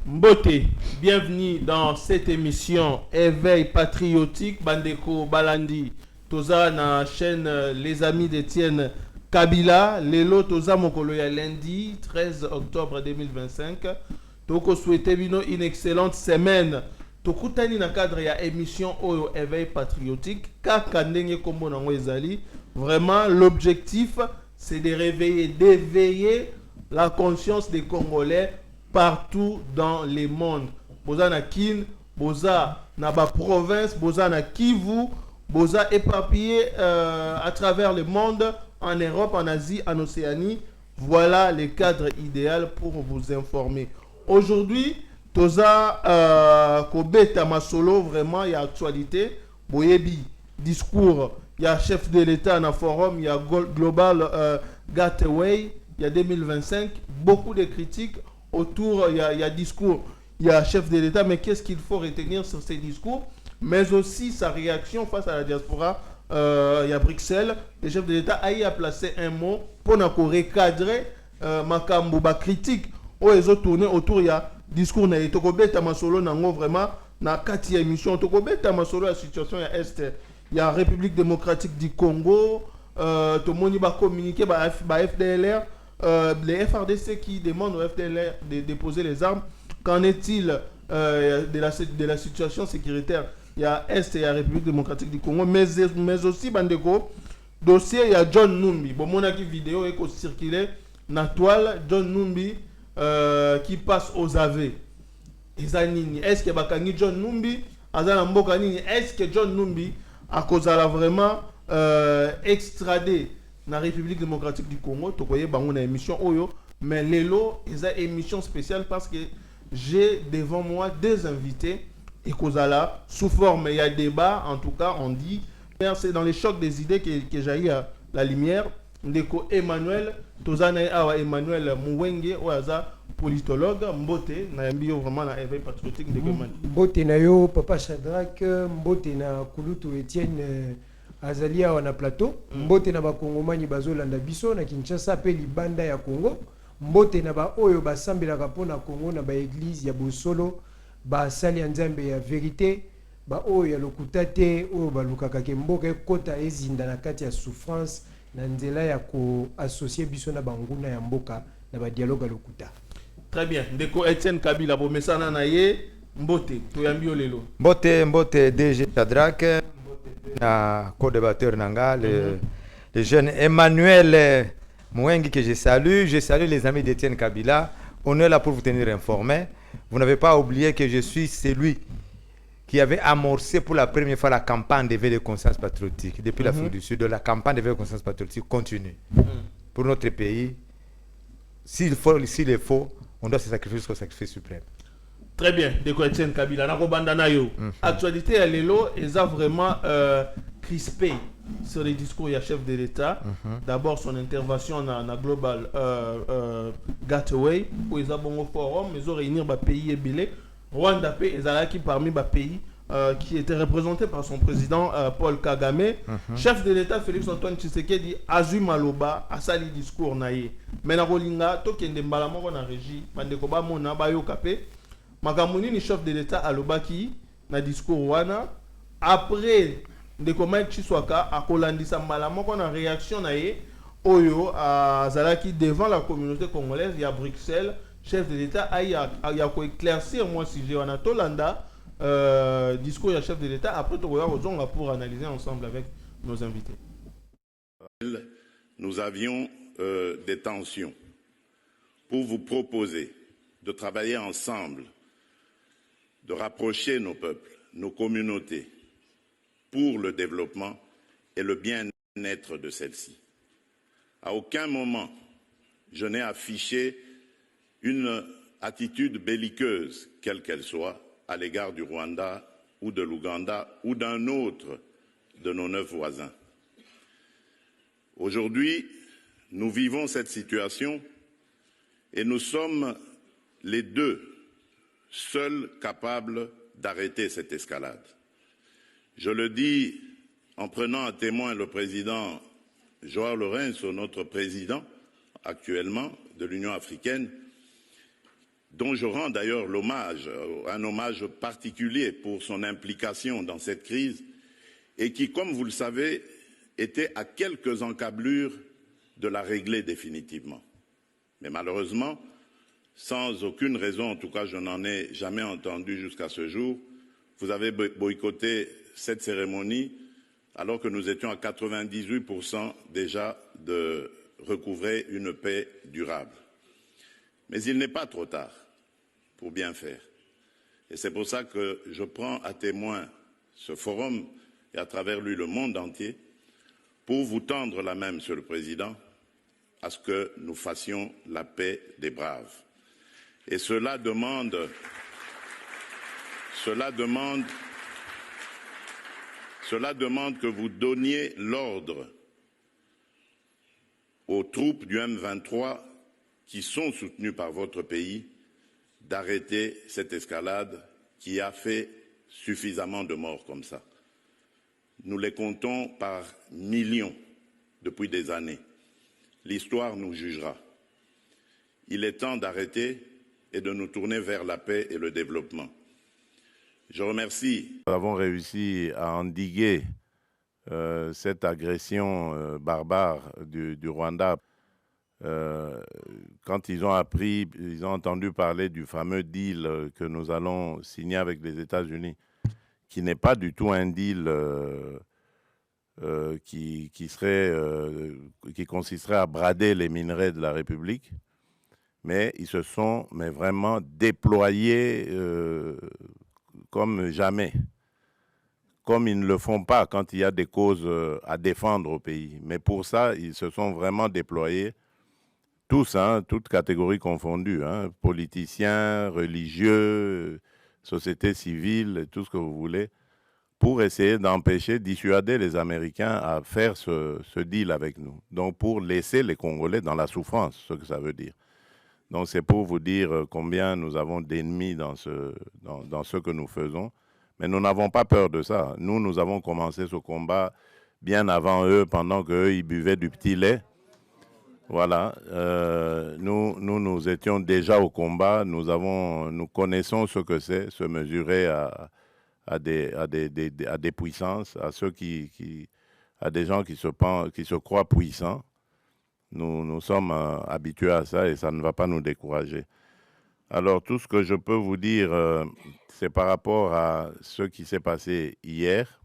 Mbote, bienvenue dans cette émission Éveil patriotique. Bandeko Balandi, Toza na chaîne Les Amis d'Étienne Kabila. Lelo Toza Mokolo ya lundi 13 octobre 2025. Toko souhaite bino une excellente semaine. Tokutani na cadre ya émission Oyo Éveil patriotique. Kaka ndenge kombo nango ezali. Vraiment l'objectif c'est de réveiller, d'éveiller la conscience des Congolais partout dans le monde. Boza na Kin, boza na ba province, boza na Kivu, boza éparpillé à travers le monde, en Europe, en Asie, en Océanie. Voilà le cadre idéal pour vous informer. Aujourd'hui, toza kobeta masolo, vraiment il y a actualité. Boyebi discours, il y a chef de l'État dans forum, il y a Global Gateway, il y a 2025, beaucoup de critiques autour, il y a discours, il y a chef de l'État, mais qu'est-ce qu'il faut retenir sur ces discours, mais aussi sa réaction face à la diaspora. Il y a Bruxelles, le chef de l'État a placé un mot pour recadrer makambo ba critique où ils ont tourné autour. Il y a discours na etokobeta masolo nango vraiment na kati ya émission tokobeta masolo la situation ya est. Il y a République démocratique du Congo, tout le monde va communiquer ba FDLR. Les FRDC qui demandent au FDLR de déposer les armes. Qu'en est-il de la situation sécuritaire? Il y a Est et il y a République démocratique du Congo, mais aussi, Bandeko, dossier, il y a John Numbi. Bon, mon vidéo est circulée dans la toile, John Numbi qui passe aux AV. Est-ce que John Numbi, est-ce que John Numbi a causé vraiment extradé dans la République démocratique du Congo? Tu voyez, une émission Oyo, mais Lelo, ils ont une émission spéciale parce que j'ai devant moi des invités et Kozala, sous forme, il y a débat, en tout cas, on dit, c'est dans les chocs des idées que j'ai eu la lumière. Ndeko Emmanuel, Tozana Awa Emmanuel Mouwenge, Oaza, politologue, Mbote, Nayambio vraiment la éveil patriotique de Emmanuel. Mbote Nayo, Papa Shadrach, Mbote na Kulutu Etienne Azalia wana plateau, Mbote na bakongomani bazolanda biso na Kinshasa pe libanda ya Congo, Mbote na ba oyo basambelaka pona Congo na ba église ya Bosolo, ba sali ya Nzambe ya vérité, ba oyo ya lokuta te oyo balukaka ke mboka ekota ezinda na kati ya souffrance na nzela ya ko associer biso na banguna ya mboka na ba dialogue lokuta. Très bien. Ndeko Etienne Kabila bo mesana na ye Mbote toyambi lelo. Mbote DG Shadrach na co-débatteur nanga le jeune Emmanuel Mouengi que je salue les amis d'Etienne Kabila. On est là pour vous tenir informés. Vous n'avez pas oublié que je suis celui qui avait amorcé pour la première fois la campagne d'éveil de conscience patriotique depuis l'Afrique du Sud. La campagne d'éveil de conscience patriotique continue pour notre pays. S'il est faux, on doit se sacrifier jusqu'au sacrifice suprême. Très bien, Deko Etienne Kabila, Nako Bandanayo. Actualité à l'élo, ils ont vraiment crispé sur les discours du chef de l'État. D'abord, son intervention dans la Global Gateway, où ils ont bon forum, ils ont réuni les pays ébélés. Rwanda, ils ont qui parmi les pays qui étaient représentés par son président Paul Kagame. Chef de l'État Félix Antoine Tshisekedi Azu Maloba a sali discours naïe. Mais na Rolinga, tokende mbalamoko na régie, bandeko ba mona ba yo kapé. Makamuni ni chef de l'État à l'Obaki, na discours wana, après de comment Chiswaka a kolandisa malamoko na réaction na ye, Oyo a Zalaki devant la communauté congolaise, il y a Bruxelles, chef de l'État a ko éclaircir moi si j'ai wana Tolanda, discours du chef de l'État, après on va pour analyser ensemble avec nos invités. Nous avions des tensions pour vous proposer de travailler ensemble, de rapprocher nos peuples, nos communautés, pour le développement et le bien-être de celles-ci. À aucun moment, je n'ai affiché une attitude belliqueuse, quelle qu'elle soit, à l'égard du Rwanda ou de l'Ouganda ou d'un autre de nos 9 voisins. Aujourd'hui, nous vivons cette situation et nous sommes les deux seuls capables d'arrêter cette escalade. Je le dis en prenant à témoin le président Joao Lourenço, notre président actuellement de l'Union africaine. dont je rends d'ailleurs l'hommage, un hommage particulier pour son implication dans cette crise, et qui, comme vous le savez, était à quelques encablures de la régler définitivement. Mais malheureusement, sans aucune raison, en tout cas je n'en ai jamais entendu jusqu'à ce jour, vous avez boycotté cette cérémonie alors que nous étions à 98% déjà de recouvrer une paix durable. Mais il n'est pas trop tard pour bien faire. Et c'est pour ça que je prends à témoin ce forum et à travers lui le monde entier pour vous tendre la main, Monsieur le Président, à ce que nous fassions la paix des braves. Et cela demande que vous donniez l'ordre aux troupes du M23 qui sont soutenues par votre pays d'arrêter cette escalade qui a fait suffisamment de morts comme ça. Nous les comptons par millions depuis des années. L'histoire nous jugera. Il est temps d'arrêter et de nous tourner vers la paix et le développement. Je remercie. Nous avons réussi à endiguer cette agression barbare du Rwanda. Quand ils ont entendu parler du fameux deal que nous allons signer avec les États-Unis, qui n'est pas du tout un deal qui consisterait à brader les minerais de la République, mais ils se sont vraiment déployés comme jamais, comme ils ne le font pas quand il y a des causes à défendre au pays. Mais pour ça, ils se sont vraiment déployés, tous, toutes catégories confondues, politiciens, religieux, société civile, tout ce que vous voulez, pour essayer d'empêcher, dissuader les Américains à faire ce deal avec nous. Donc pour laisser les Congolais dans la souffrance, ce que ça veut dire. Donc c'est pour vous dire combien nous avons d'ennemis dans ce que nous faisons. Mais nous n'avons pas peur de ça. Nous avons commencé ce combat bien avant eux, pendant qu'eux, ils buvaient du petit lait. Voilà. Nous étions déjà au combat. Nous connaissons ce que c'est, se mesurer à des puissances, à des gens qui se croient puissants. Nous sommes habitués à ça et ça ne va pas nous décourager. Alors, tout ce que je peux vous dire, c'est par rapport à ce qui s'est passé hier.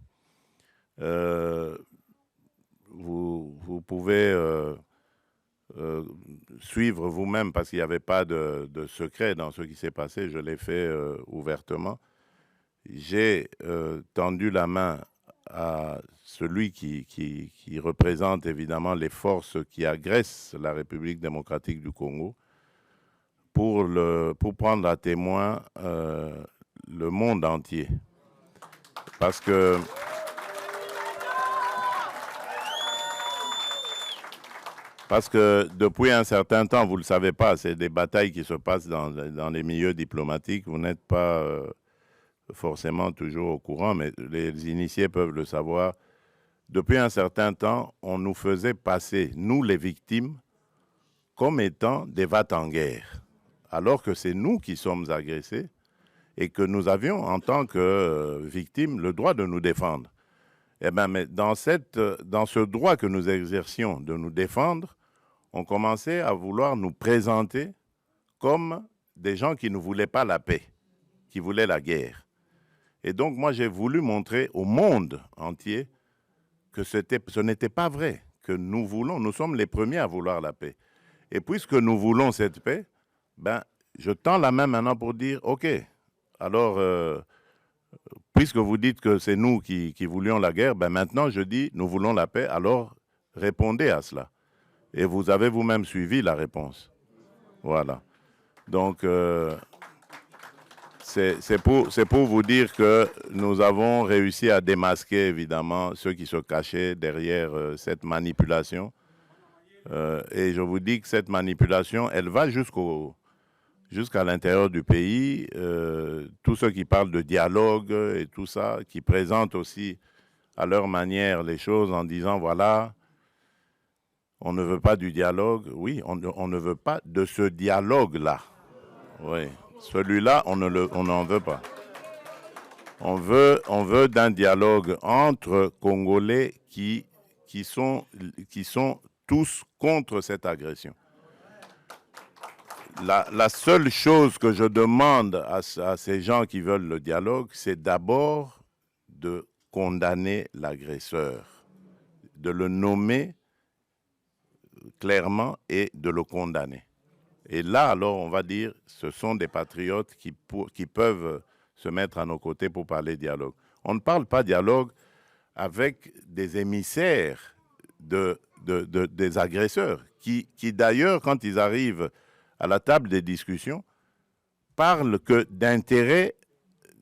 Vous pouvez suivre vous-même parce qu'il n'y avait pas de secret dans ce qui s'est passé. Je l'ai fait ouvertement. J'ai tendu la main à celui qui représente évidemment les forces qui agressent la République démocratique du Congo pour prendre à témoin le monde entier. Parce que depuis un certain temps, vous ne le savez pas, c'est des batailles qui se passent dans les milieux diplomatiques. Vous n'êtes pas forcément toujours au courant, mais les initiés peuvent le savoir. Depuis un certain temps, on nous faisait passer, nous les victimes, comme étant des va-t-en-guerre, alors que c'est nous qui sommes agressés et que nous avions, en tant que victimes, le droit de nous défendre. Eh bien, mais dans ce droit que nous exercions de nous défendre, on commençait à vouloir nous présenter comme des gens qui ne voulaient pas la paix, qui voulaient la guerre. Et donc, moi, j'ai voulu montrer au monde entier que ce n'était pas vrai, que nous sommes les premiers à vouloir la paix. Et puisque nous voulons cette paix, je tends la main maintenant pour dire, OK, alors, puisque vous dites que c'est nous qui voulions la guerre, maintenant, je dis, nous voulons la paix, alors répondez à cela. Et vous avez vous-même suivi la réponse. Voilà. Donc, c'est pour vous dire que nous avons réussi à démasquer, évidemment, ceux qui se cachaient derrière cette manipulation. Et je vous dis que cette manipulation, elle va jusqu'à l'intérieur du pays. Tous ceux qui parlent de dialogue et tout ça, qui présentent aussi à leur manière les choses en disant, voilà, on ne veut pas du dialogue. Oui, on ne veut pas de ce dialogue-là. Oui. Celui-là, on n'en veut pas. On veut d'un dialogue entre Congolais qui sont tous contre cette agression. La seule chose que je demande à ces gens qui veulent le dialogue, c'est d'abord de condamner l'agresseur, de le nommer clairement et de le condamner. Et là, alors, on va dire, ce sont des patriotes qui peuvent se mettre à nos côtés pour parler dialogue. On ne parle pas dialogue avec des émissaires des agresseurs, qui d'ailleurs, quand ils arrivent à la table des discussions, parlent que d'intérêt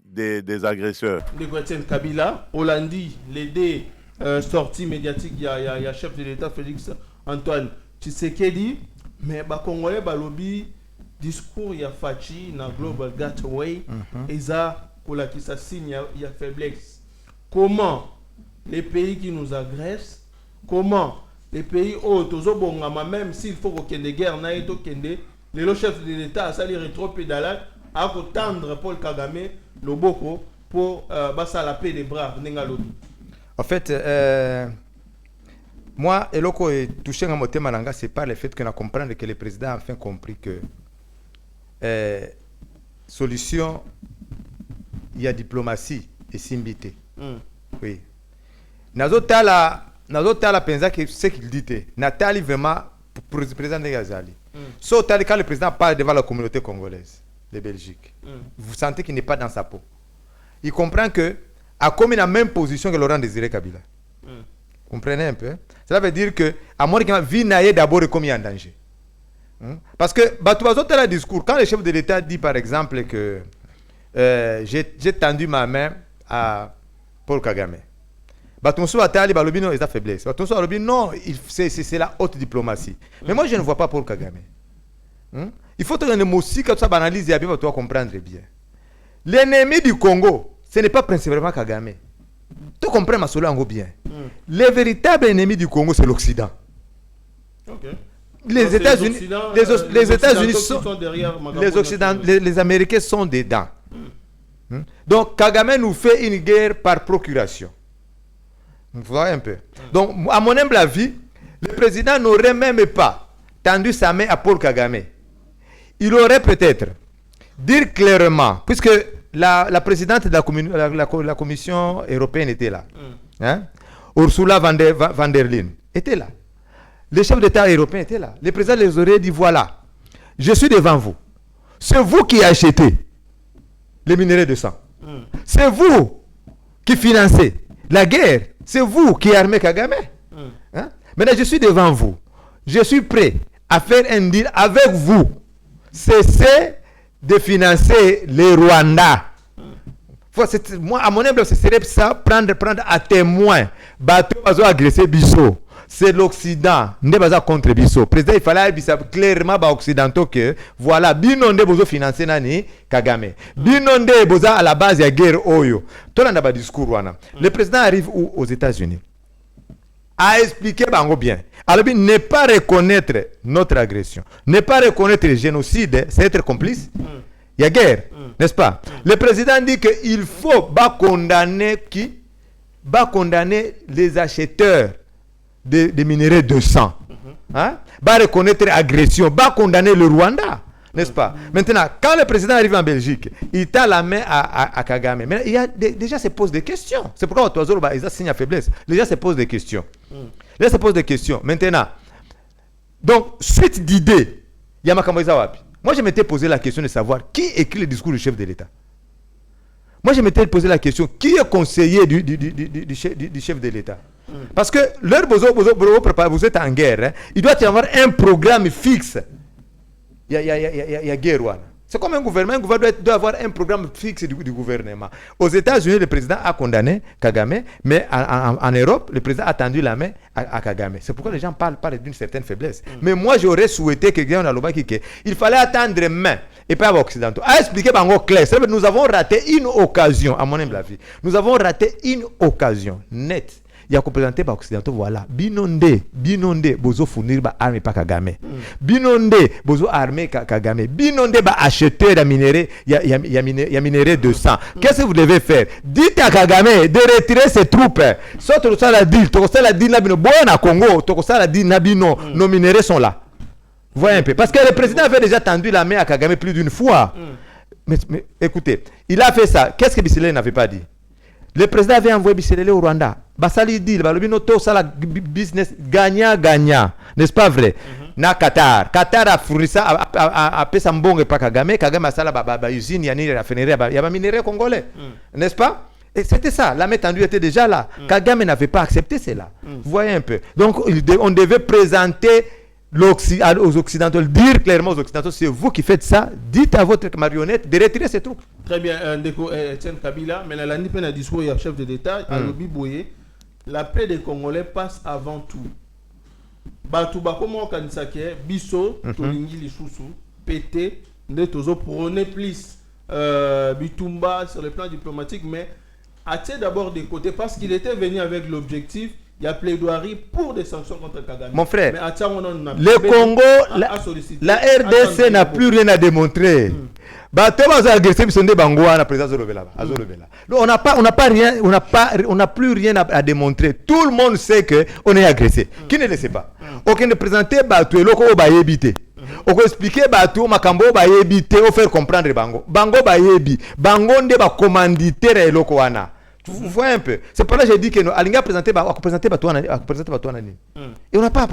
des agresseurs. De Etienne Kabila, Hollandi, les deux sorties médiatiques, il y a chef de l'État Félix Antoine Tshisekedi, mais les Congolais, le lobby, discours, il y a Fachi, dans Global Gateway, et ça, pour la qui signe, il y a faiblesse. Comment les pays qui nous agressent, comment les pays où, même s'il faut qu'il y ait des guerres, le chef de l'État a sali rétro-pédalade, a tendre Paul Kagame, le Boko, pour la paix des braves. En fait, moi, et loko est touché à mon thème, c'est pas le fait qu'on a compris que le président a enfin compris que solution, il y a diplomatie et symbité. Oui. Nazotala pensa que ce qu'il dit, Nathalie vraiment pour le président de Gazali. Sauf quand le président parle devant la communauté congolaise de Belgique, vous sentez qu'il n'est pas dans sa peau. Il comprend que a commis la même position que Laurent Désiré Kabila. Comprenez un peu. Cela veut dire que à moins que vie naïe d'abord est commis en danger. Parce que le discours, quand le chef de l'État dit par exemple que j'ai tendu ma main à Paul Kagame, Batonso Atali Balobino est à faiblesse. Batonso Balobino, non, c'est la haute diplomatie. Mais moi je ne vois pas Paul Kagame. Il faut que les aussi comme ça banalise et bien pour comprendre bien. L'ennemi du Congo, ce n'est pas principalement Kagame. Tu comprends ma solo bien. Le véritable ennemi du Congo, c'est l'Occident. Okay. Les États-Unis, les États-Unis sont derrière. Les Américains sont dedans. Donc Kagame nous fait une guerre par procuration. Vous voyez un peu. Donc à mon humble avis, le président n'aurait même pas tendu sa main à Paul Kagame. Il aurait peut-être dire clairement, puisque la présidente de la Commission européenne était là, Ursula von der Leyen était là. Les chefs d'État européens étaient là. Le président les aurait dit, voilà, je suis devant vous. C'est vous qui achetez les minerais de sang. C'est vous qui financez la guerre. C'est vous qui armez Kagame. Maintenant, je suis devant vous. Je suis prêt à faire un deal avec vous. Cessez de financer les Rwandais. Moi, à mon humble, ce serait ça, prendre à témoin. Bateau va agresser Bissot. C'est l'Occident. N'est pas contre Bissot. Président, il fallait clairement aux Occidentaux que voilà, Binonde bozo financer nani Kagame. Binonde bozo à la base de la guerre Oyo. Tout le monde a discours wana. Le président arrive aux États-Unis à expliquer bango bien. Alors, ne pas reconnaître notre agression, ne pas reconnaître le génocide, c'est être complice. Il y a guerre, n'est-ce pas? Le président dit qu'il faut condamner qui? Condamner les acheteurs de minerais de sang. Reconnaître l'agression, condamner le Rwanda, n'est-ce pas? Maintenant, quand le président arrive en Belgique, il tend la main à Kagame. Mais il y a déjà se pose des questions. C'est pourquoi ils ont signé à faiblesse. Les gens se posent des questions. Les gens se posent des questions. Maintenant, donc, suite d'idées, il y a Makamboïza Wapi. Moi, je m'étais posé la question de savoir qui écrit le discours du chef de l'État. Moi, je m'étais posé la question, qui est conseiller du chef de l'État? Parce que leur vous êtes en guerre, il doit y avoir un programme fixe. Il y a guerre. C'est comme un gouvernement doit avoir un programme fixe du gouvernement. Aux États-Unis, le président a condamné Kagame, mais en Europe, le président a tendu la main à Kagame. C'est pourquoi les gens parlent d'une certaine faiblesse. Mais moi, j'aurais souhaité que il fallait attendre main et pas avoir occidentaux. À expliquer en clair, nous avons raté une occasion, à mon humble avis. Nous avons raté une occasion nette. il y a représenté par occidentaux voilà binonde bozo fournir ba armes pas Kagame binonde bozo armer Kagame binonde ba acheter la minerai il y a minerai de sang qu'est-ce que vous devez faire dites à Kagame de retirer ses troupes sorte ça la dit to ça la dit na bino bona Congo to ça la dit na bino nos minerais sont là. Voyez un peu parce que le président avait déjà tendu la main à Kagame plus d'une fois. Mais écoutez, il a fait ça. Qu'est-ce que Biselele n'avait pas dit? Le président avait envoyé Biselele au Rwanda. Basali dit, ça la business gagnant, n'est-ce pas vrai? Na Qatar a fourni ça, a fait ça mbonge pas Kagame. Kagame a sala ba usine, il y a minerai congolais, n'est-ce pas? Et c'était ça. La main tendue était déjà là. Kagame n'avait pas accepté cela. Vous voyez un peu. Donc on devait présenter aux Occidentaux, dire clairement aux Occidentaux, c'est vous qui faites ça, dites à votre marionnette de retirer ses troupes. Très bien, Ndeko Etienne Kabila, mais la NIP a discours, il y a chef de l'État, à Lobi Boye, la paix des Congolais passe avant tout. Batouba, comment on kanisa biso, tolingi lisusu, pété, ne tozo prôner plus Bitumba sur le plan diplomatique, mais a-t-il d'abord des côtés, parce qu'il était venu avec l'objectif. Il y a plaidoirie pour des sanctions contre Kagame. Mon frère, mais le Congo, la RDC n'a plus rien à démontrer. On n'a plus rien à démontrer. Tout le monde sait que on est agressé. Qui ne le sait pas? Aucun ne présenter Batou et Loko ba yebite. On peut expliquer Batou Makambo ba yebite, on faire comprendre Bango. Bango ba yebi. Bango nde ba commanditaire et Loko wana. Vous voyez un peu. C'est pour là que j'ai dit que nous allons présenter et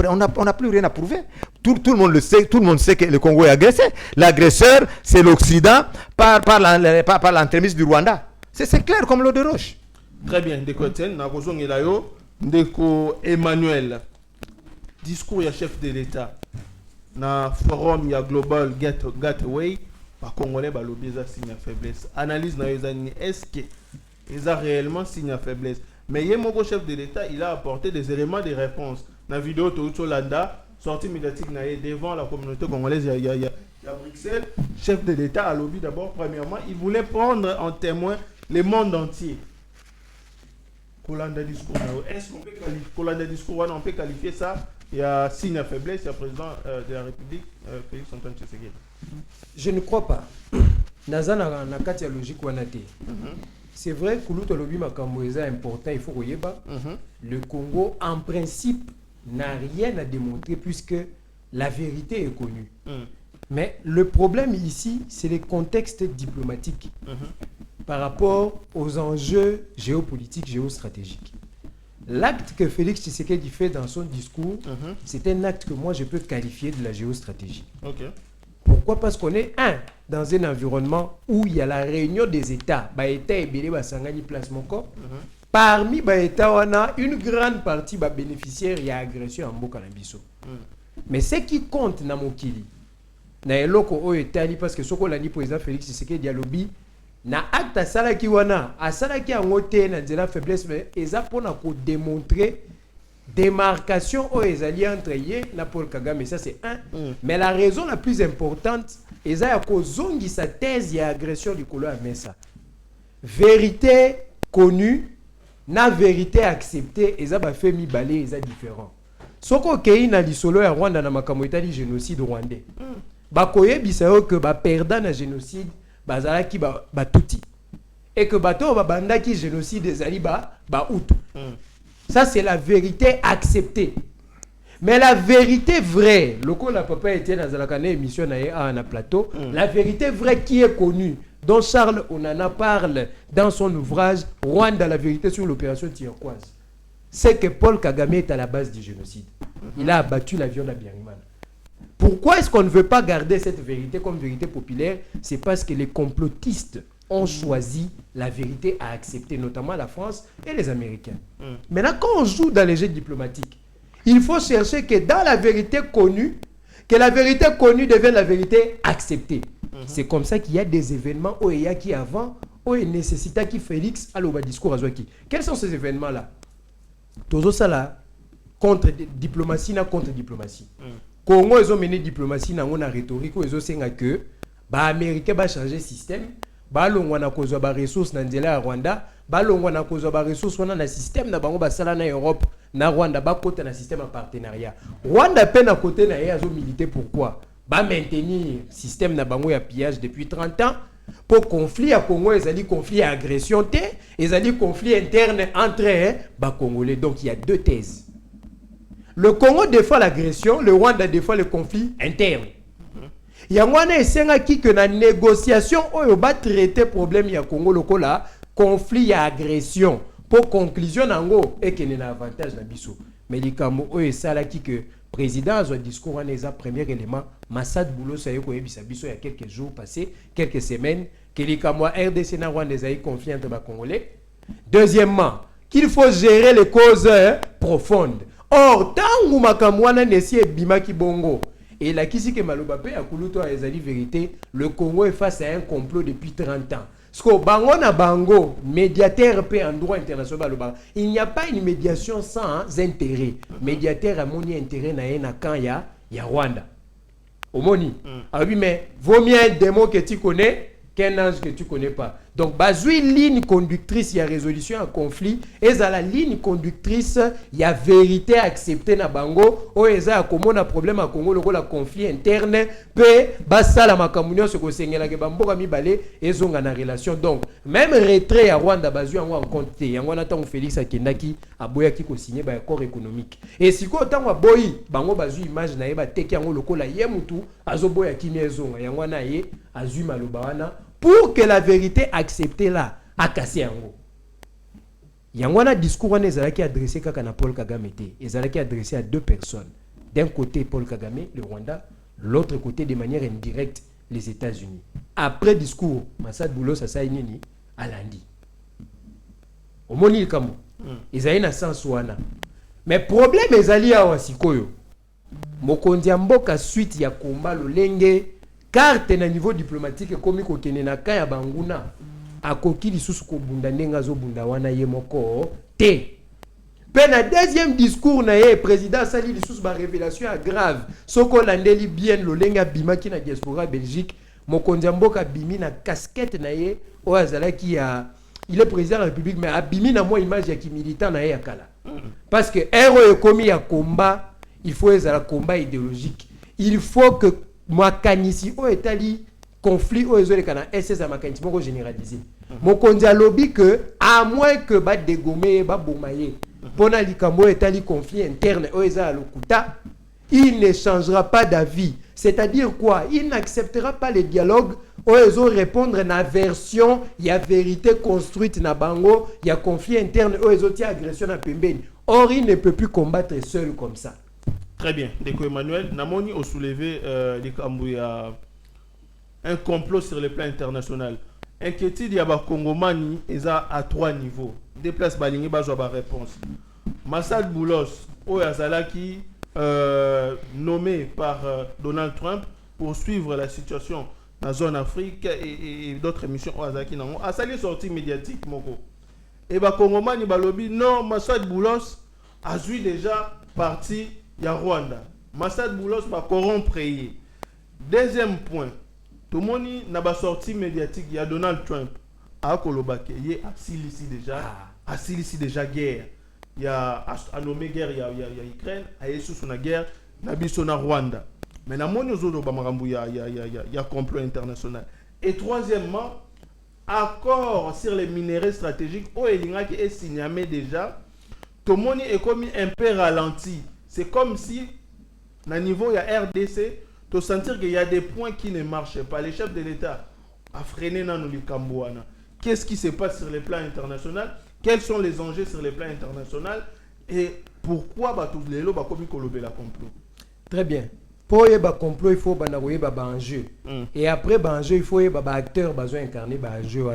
on n'a plus rien à prouver. Tout le monde le sait. Tout le monde sait que le Congo est agressé. L'agresseur, c'est l'Occident par l'entremise du Rwanda. C'est clair comme l'eau de roche. Très bien. Ndeko Emmanuel. Discours il y a chef de l'État. Na forum il y a Global Gateway. Par Congolais, l'obéza signe à faiblesse. Analyse na yezani. Est-ce que ils ont réellement signe à faiblesse. Mais il y a mon chef de l'État, il a apporté des éléments de réponse. Dans la vidéo de Landa, sortie médiatique devant la communauté congolaise, il y a Bruxelles, chef de l'État a lobby d'abord, premièrement, il voulait prendre en témoin le monde entier. Discours. Est-ce qu'on peut qualifier discours, on peut qualifier ça? Il y a signe à faiblesse, il y a président de la République, Félix Antoine Tshisekedi. Je ne crois pas. Nazana na kati ya logique wanate. C'est vrai que l'autonomie est important, il faut regarder. Le Congo, en principe, n'a rien à démontrer puisque la vérité est connue. Mais le problème ici, c'est le contexte diplomatique par rapport aux enjeux géopolitiques, géostratégiques. L'acte que Félix Tshisekedi fait dans son discours, c'est un acte que moi je peux qualifier de la géostratégie. Pourquoi? Parce qu'on est dans un environnement où il y a la réunion des États. État et Bélé Basangani place mon corps. Parmi les États, on a une grande partie bénéficiaire et agression en Boka Nabiso. Mais ce qui compte dans mon kili, na eloko o etali parce que ce qu'on a dit président Félix Tshisekedi dialobi na acte asala ki wana asala ki angote na de la faiblesse mais eza pona ko démontrer démarcation aux ezali entre yé na Paul Kagame, ça c'est un. Mais la raison la plus importante est à cause de sa thèse et agression du colo à Mesa. Vérité connue, na vérité acceptée, et ça va faire mi balé, et ça différent. Soko kei na lisolo ya Rwanda na makambo itali génocide rwandais. Bakoye bisayo que ba perdant na génocide bazala ki ba tuti. Et que bato ba banda ki génocide ezali ba utu. Ça, c'est la vérité acceptée. Mais la vérité vraie, le coup, la papa était dans la émission à plateau, la vérité vraie qui est connue, dont Charles Onana parle dans son ouvrage Rwanda, la vérité sur l'opération turquoise, c'est que Paul Kagame est à la base du génocide. Il a abattu l'avion d'Abiyarimana. Pourquoi est-ce qu'on ne veut pas garder cette vérité comme vérité populaire? C'est parce que les complotistes ont choisi la vérité à accepter, notamment la France et les Américains. Maintenant, quand on joue dans les jeux diplomatiques, il faut chercher que dans la vérité connue, que la vérité connue devienne la vérité acceptée. C'est comme ça qu'il y a des événements où il y a qui avant, où il nécessita qui Félix a le discours à Zouaki. Quels sont ces événements-là? Tozo Sala, contre diplomatie, na contre diplomatie. Congo, ils ont mené diplomatie, na on a rhétorique, où ils ont dit que les Américains vont changer le système. balongwa na kozwa ba ressources na nzela ya Rwanda, balongwa na kozwa ba ressources wana na système na bango basala na Europe na Rwanda bakota na système de partenariat. Rwanda pe na côté na azo militer pourquoi? Ba maintenir système na bango ya pillage depuis 30 ans. Pour conflit à Congo, ils allaient conflit à agression, ils allaient conflit interne entre les Congolais. Donc il y a deux thèses. Le Congo défend l'agression, le Rwanda défend le conflit interne. Il y a un qui que la négociation où va traiter problème ya Congo lokola conflit à agression pour conclusion nango et qu'il y a un avantage na biso. Mais les Camo où ça là qui que président a un discours en eza premier élément Massad Boulos ça y est bisa biso il y a quelques jours passés quelques semaines que les Camo RDC na Rwanda des conflit entre les Congolais. Deuxièmement qu'il faut gérer les causes profondes. Or tant que makamwana nesi bima ki bongo et la kisi ke maloba pe akuluto a ezali vérité le Congo est face à un complot depuis 30 ans. Parce que bango na bango médiateur pe en droit international il n'y a pas une médiation sans intérêt. Médiateur a moni intérêt na kan ya Rwanda. Omoni. Ah oui mais vaut mieux un démon que tu connais qu'un ange que tu connais pas. Donc bazui ligne conductrice il y a résolution à conflit et à la ligne conductrice il y a vérité acceptée na bango o eza comme on a problème à Congo le conflit interne pe basa la makamunyo se ko sengela ke bamboka mibale ezonga na relation. Donc même retrait à Rwanda bazui en compte yango na tango Félix Akendaki aboya ki ko signer ba accord économique et siko tango boyi bango bazui image na yeba teki yango lokola ye mutu azoboya kimi ezonga yango na ye azui maloba wana pour que la vérité acceptée là a cassé en gros. Il y a un discours qui est adressé à Paul Kagame et qui est adressé à deux personnes. D'un côté Paul Kagame, le Rwanda, l'autre côté de manière indirecte les États-Unis. Après discours, Massad Boulos a saigné à lundi. Au moni kamo. Ils ont un sens wana. Mais problème est allé à Wasikoyo. Mokondi mboka suite ya combat le lenge carte na niveau diplomatique comme ko kenena ka ya banguna akoki lisusu ko bunda ndenga zo bunda wana ye moko te pe na deuxième discours na ye président sali lisusu ba révélation grave soko landeli bien lo lenga bimaki na diaspora Belgique mokonzi mboka bimi na casquette na ye o azalaki ya il est président de la République mais abimi na moi image ya ki militant na ye akala parce que héros ekomi ya combat il faut ezala combat idéologique il faut que makanisi o etali conflit o ezole kana SS a makanisi moko généralisé mokonzi alobi que à moins que ba dégommer ba bomaye pona likambo etali conflit interne o eza lokuta il ne changera pas d'avis. C'est-à-dire quoi? Il n'acceptera pas le dialogue o ezo répondre na version ya vérité construite na bango ya conflit interne o ezo tia agression na pembeni. Or il ne peut plus combattre seul comme ça. Très bien. Deko Emmanuel, Namoni a soulevé un complot sur le plan international. Inquiétude, il y a des Congomani à 3 niveaux. Des places balignées, il y a réponse. Massad Boulos, Oyazalaki, nommé par Donald Trump pour suivre la situation dans la zone Afrique et d'autres émissions Oyazalaki, a sali sortie médiatique, Moko. Et les Congomani, balobi, non, Massad Boulos a joué déjà parti. Il y a Rwanda. Massad Boulos va corrompre. Deuxième point. Tout le monde n'a pas sorti médiatique. Il y a Donald Trump. À Kolobake. Il y a Assilisi déjà guerre. Il y a nommé guerre. Il y a Ukraine. Il y a sous la guerre. Il y a Rwanda. Mais il y a complot international. Et troisièmement, accord sur les minéraux stratégiques. Où il y a qui est signé déjà. Tout le monde est commis un peu ralenti. C'est comme si, à niveau de la RDC, tu sentir qu'il y a des points qui ne marchent pas. Les chefs de l'État ont freiné dans le Cambouana. Qu'est-ce qui se passe sur le plan international? Quels sont les enjeux sur le plan international? Et pourquoi tous les lots comme la complot? Très bien. Pour y avoir complot, il faut un enjeu. Et après l'enjeu, il faut un acteur qui incarner l'enjeu.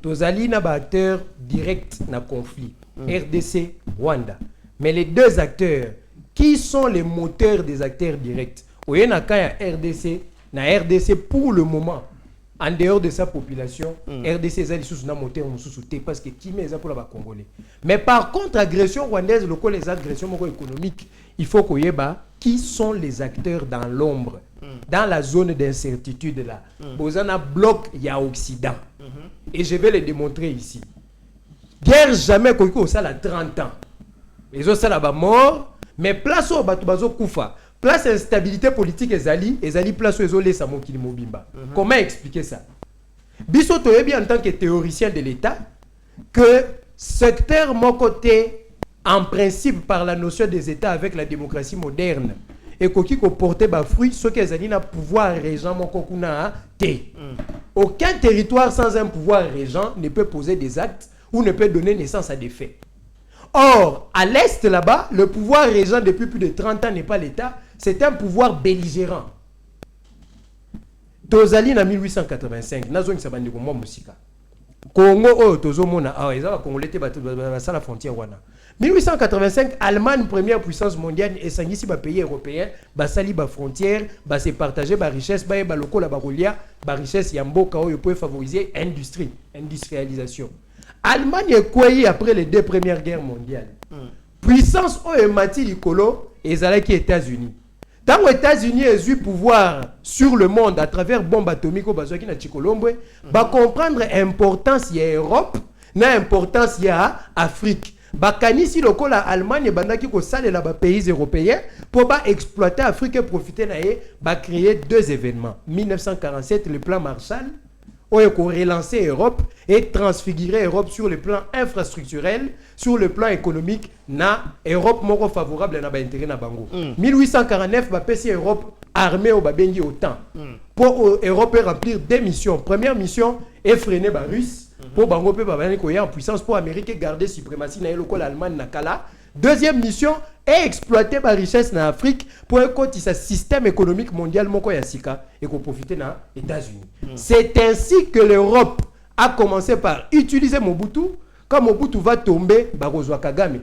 Tous les acteurs directs dans le conflit. RDC, Rwanda. Mais les deux acteurs, qui sont les moteurs des acteurs directs? Il y a RDC, RDC pour le moment, en dehors de sa population, RDC est un moteur parce que qui met ça pour les Congolais. Mais par contre, agression rwandaise, les agressions économiques, il faut qu'il y ait qui sont les acteurs dans l'ombre, dans la zone d'incertitude là. Bozana bloc, il y a Occident. Et je vais le démontrer ici. Guerre jamais Koko ça a 30 ans. Les autres ça la mort, mais place au bateau Koufa. Place instabilité politique ezali place où ezolé sa mokili mobimba. Comment expliquer ça? Biso toyebi en tant que théoricien de l'État que secteur mon côté en principe par la notion des États avec la démocratie moderne et koki ko porter ba fruit ce que ezali na pouvoir régent mon kokuna té. Aucun territoire sans un pouvoir régent ne peut poser des actes ou ne peut donner naissance à des faits. Or, à l'Est là-bas, le pouvoir régent depuis plus de 30 ans n'est pas l'État, c'est un pouvoir belligérant. Tozali en 1885, nazo ngisabandi ko mo musika. Congo o tozomona ah ezala Congolais te ba la frontière wana. 1885, Allemagne première puissance mondiale et sangisi ba pays européens, ba sali ba frontière, ba se partager ba richesse, ba lokola ba rolia, ba richesse ya mboka oyo peut favoriser industrialisation. Allemagne est quoi après les 2 premières guerres mondiales. Puissance au mati likolo ezalaki États-Unis. Tant que les États-Unis ont eu pouvoir sur le monde à travers bombe atomique au bazaki na Chikolombwe, ba comprendre l'importance ya Europe, na importance ya Afrique. Ba kanisi lokola Allemagne bandaki ko salela ba pays européens pour ba exploiter Afrique et profiter na ba créer 2 événements. 1947 le plan Marshall où il faut relancer l'Europe et transfigurer l'Europe sur le plan infrastructurel, sur le plan économique, na Europe moko favorable na ba intérêt na bango. 1849 ba PC Europe armée au babengi autant. Pour Europe remplir 2 missions. Première mission est freiner ba Russe pour bango pe ba ko en puissance pour Amérique garder suprématie na local Allemagne na kala. Deuxième mission est exploiter la richesse en Afrique pour écouter ce système économique mondial moko ya sika et qu'on profiter dans les États-Unis. C'est ainsi que l'Europe a commencé par utiliser Mobutu. Quand Mobutu va tomber, Barozwa Kagame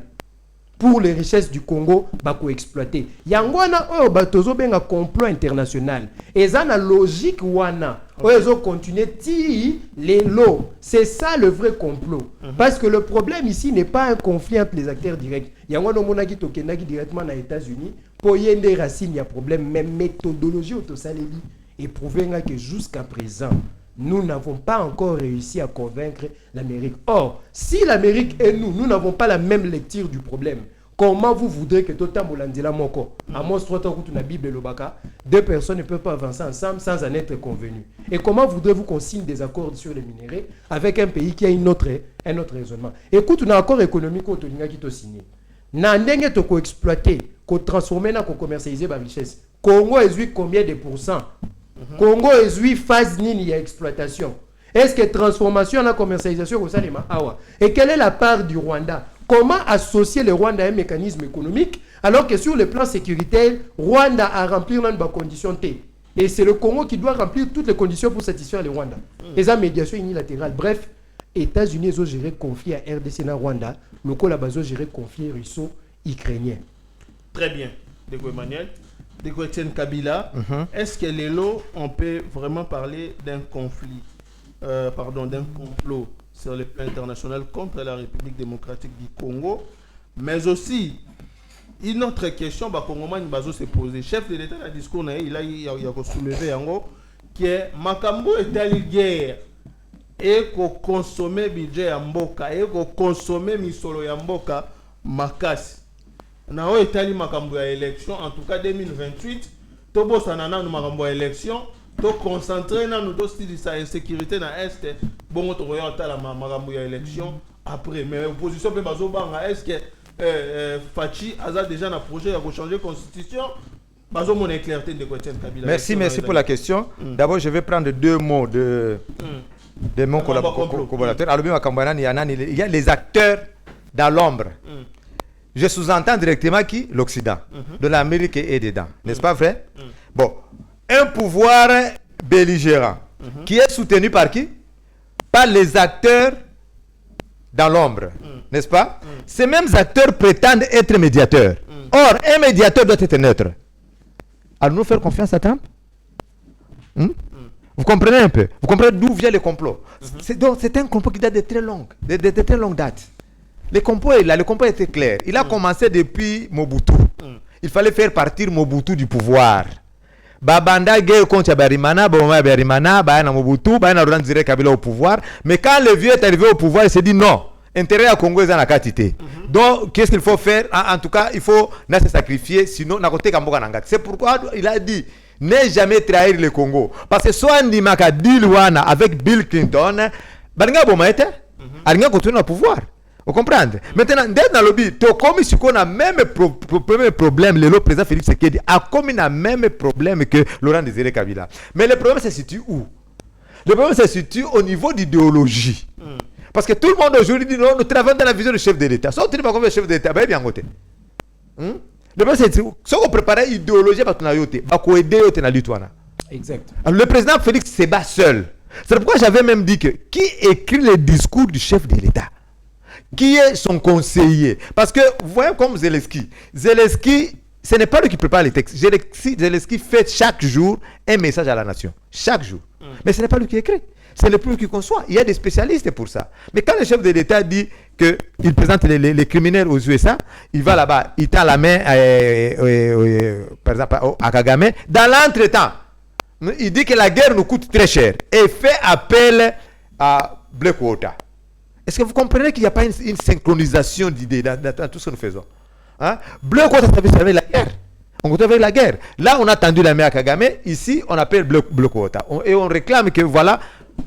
pour les richesses du Congo, bako exploiter. Yangwana o batozo benga complot international. Ezana logique wana. Ils ont continué ti les lots. C'est ça le vrai complot. Parce que le problème ici n'est pas un conflit entre les acteurs directs. Yangwana monaki tokendaki directement aux États-Unis pour yende racine y a problème même méthodologie autosaleli et prouver que jusqu'à présent nous n'avons pas encore réussi à convaincre l'Amérique. Or, si l'Amérique et nous n'avons pas la même lecture du problème, comment vous voudrez que Tota Molandila Moko, Amos 3 ans la Bible et le Baka, 2 personnes ne peuvent pas avancer ensemble sans en être convenus? Et comment voudrez-vous qu'on signe des accords sur les minéraux avec un pays qui a un autre raisonnement? Écoute, on a un accord économique au qui t'a signé. Nandenge to ko exploiter, ko transformer, ko commercialiser la richesse. Congo est combien de pourcents? Congo est phase nini à exploitation. Est-ce que transformation la commercialisation au Salima? Et quelle est la part du Rwanda? Comment associer le Rwanda à un mécanisme économique alors que sur le plan sécuritaire, Rwanda a rempli une condition T. Et c'est le Congo qui doit remplir toutes les conditions pour satisfaire le Rwanda. Et ça, médiation unilatérale. Bref, États-Unis ont géré conflit à RDC na Rwanda, le Colabazo géré conflit russo-ukrainien. Très bien, Deko Emmanuel. Deko Etienne Kabila, est-ce que les lots, on peut vraiment parler d'un conflit, d'un complot sur le plan international contre la République démocratique du Congo, mais aussi une autre question, Congomani Bazo s'est posé. Chef de l'État, le discours, il a soulevé en gros, qui est Makambo est allé guerre et qu'on consomme budget à Mboka et qu'on consomme misolo ya Mboka makasi. Na o etali makambo ya élection en tout cas 2028 to bosana na makambo ya élection to concentrer na nous to style sa insécurité na est bongo to roya ta la makambo ya élection après mais opposition pe bazo banga est-ce que Fachi a déjà un projet à changer constitution bazo mon éclairté de Etienne Kabila. Merci pour la question. D'abord je vais prendre 2 mots de mon collaborateur. Il y a les acteurs dans l'ombre. Je sous-entends directement qui? L'Occident. De l'Amérique est dedans. N'est-ce pas vrai? Bon. Un pouvoir belligérant qui est soutenu par qui? Par les acteurs dans l'ombre. N'est-ce pas? Ces mêmes acteurs prétendent être médiateurs. Or, un médiateur doit être neutre. Allons-nous faire confiance à Trump? Vous comprenez un peu? Vous comprenez d'où vient le complot? C'est un complot qui date de très longue date. Le complot est là, le complot était clair. Il a commencé depuis Mobutu. Il fallait faire partir Mobutu du pouvoir. Babanda guerre contre Barimana, Barimana, Bayana Mobutu, Bayana Laurent Désiré Kabila au pouvoir. Mais quand le vieux est arrivé au pouvoir, il s'est dit non. Intérêt à Congo est dans la quantité. Donc, qu'est-ce qu'il faut faire? En tout cas, il faut se sacrifier, sinon, c'est pourquoi il a dit ne jamais trahir le Congo. Parce que soit Ndimaka dit Luana avec Bill Clinton, Baringa Bomaete, Aringa continue au pouvoir. Vous comprenez? Maintenant, dans le lobby, tu as commis ce qu'on a même problème, le président Félix Tshisekedi a commis le même problème que Laurent Désiré Kabila. Mais le problème se situe où? Le problème se situe au niveau d'idéologie. Parce que tout le monde aujourd'hui dit non, nous travaillons dans la vision du chef de l'État. Si on ne pas comme le chef de l'État, ben bien côté. Le problème c'est que si on prépare l'idéologie, on va aider à lutte. Exact. Le président Félix se bat seul. C'est pourquoi j'avais même dit que qui écrit le discours du chef de l'État? Qui est son conseiller? Parce que vous voyez comme Zelensky, ce n'est pas lui qui prépare les textes. Zelensky fait chaque jour un message à la nation. Chaque jour. Mais ce n'est pas lui qui écrit. C'est le plus qui conçoit. Il y a des spécialistes pour ça. Mais quand le chef de l'État dit qu'il présente les criminels aux USA, il va là-bas, il tend la main par exemple à Kagame. Dans l'entretemps, il dit que la guerre nous coûte très cher et fait appel à Blackwater. Est-ce que vous comprenez qu'il n'y a pas une synchronisation d'idées dans tout ce que nous faisons? Blackwater, ça veut servir la guerre. On continue avec la guerre. Là, on a tendu la main à Kagame. Ici, on appelle Blackwater. Et on réclame que voilà.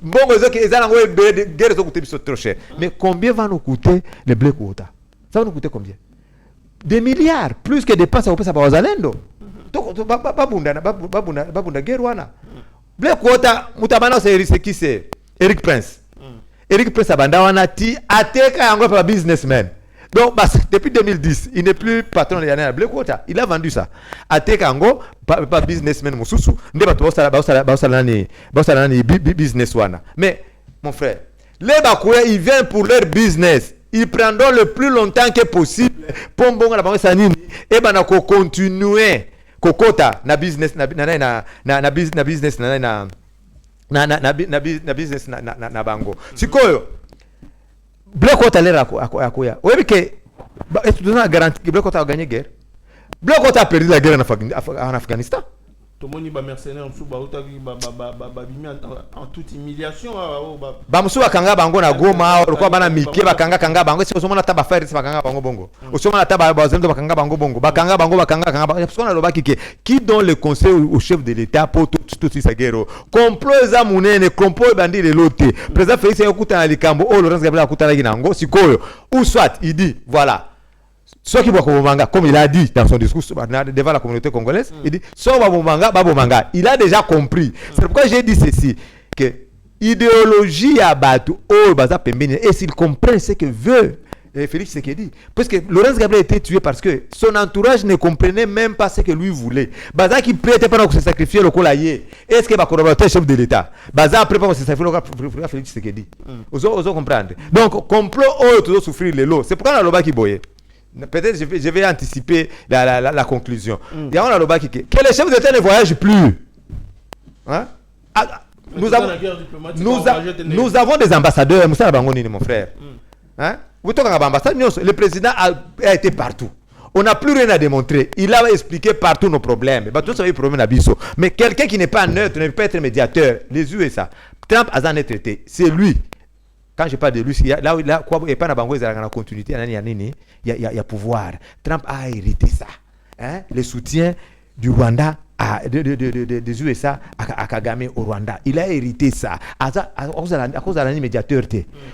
Bon, les guerres ont coûté trop cher. Mais combien va nous coûter les Blackwater? Ça va nous coûter combien? Des milliards. Plus que dépenses à Opesa Bazalendo. Donc, babunda guerre wana. Blackwater, mutabana c'est qui c'est? Eric Prince. Eric Prince abanda wana ti ateka yango par businessman. Donc, depuis 2010, il n'est plus patron de Yana Blackwater. Il a vendu ça. Ateka yango pas businessman mususu. Nde bato ba business wana. Mais mon frère, les Bakouya, ils viennent pour leur business. Ils prendront le plus longtemps que possible pour bon la banque sanini et ben continuer kokota na business na business na bango. Sikoyo Blackwater l'air akoya. Oui que est-ce que tu as garanti que Blackwater a gagné guerre? Blackwater a perdu la guerre en Afghanistan. Tout le monde est mercenaire en toute humiliation. Bamusu bakanga bango na Goma, kwa bana mike bakanga bango, c'est osoma na taba faire c'est bakanga bango bongo. Osoma na taba bazendo bakanga bango bongo. Bakanga bango parce qu'on a le baki qui donne le conseil au chef de l'État pour tout ça guerre. Complot za munene, complot bandi de loté. Président Félix yakuta na likambo, Laurent Kabila yakuta na ginango, sikoyo. Ou soit il dit voilà. Ceux qui Babomanga, comme il a dit dans son discours devant la communauté congolaise, il dit so Babomanga. Il a déjà compris. C'est pourquoi j'ai dit ceci que idéologie à Batu oh baza pembeni et s'il comprend ce que veut Félix Tshisekedi, parce que Laurent Kabila a été tué parce que son entourage ne comprenait même pas ce que lui voulait. Baza qui prêtait pendant que se sacrifier le colayer. Est-ce que va collaborer chef de l'État? Baza après pas se sacrifier le Félix Tshisekedi. Vous comprendre. Donc complot oh toujours souffrir les lots. C'est pourquoi la loba qui boye. Peut-être je vais anticiper la conclusion. Il y a un loba qui que les chefs d'État ne voyagent plus. Hein? Nous avons des ambassadeurs, Moussa Bangoni, mon frère. Hein? Le président a été partout. On n'a plus rien à démontrer. Il a expliqué partout nos problèmes. Mais quelqu'un qui n'est pas neutre, ne peut pas être médiateur. Les USA. Trump a jamais traité. C'est lui. Quand je parle de lui, là il n'y a pas de continuité, il y a pouvoir. Trump a hérité ça. Hein? Le soutien du Rwanda, des USA à Kagame au Rwanda. Il a hérité ça. À cause de la médiateur.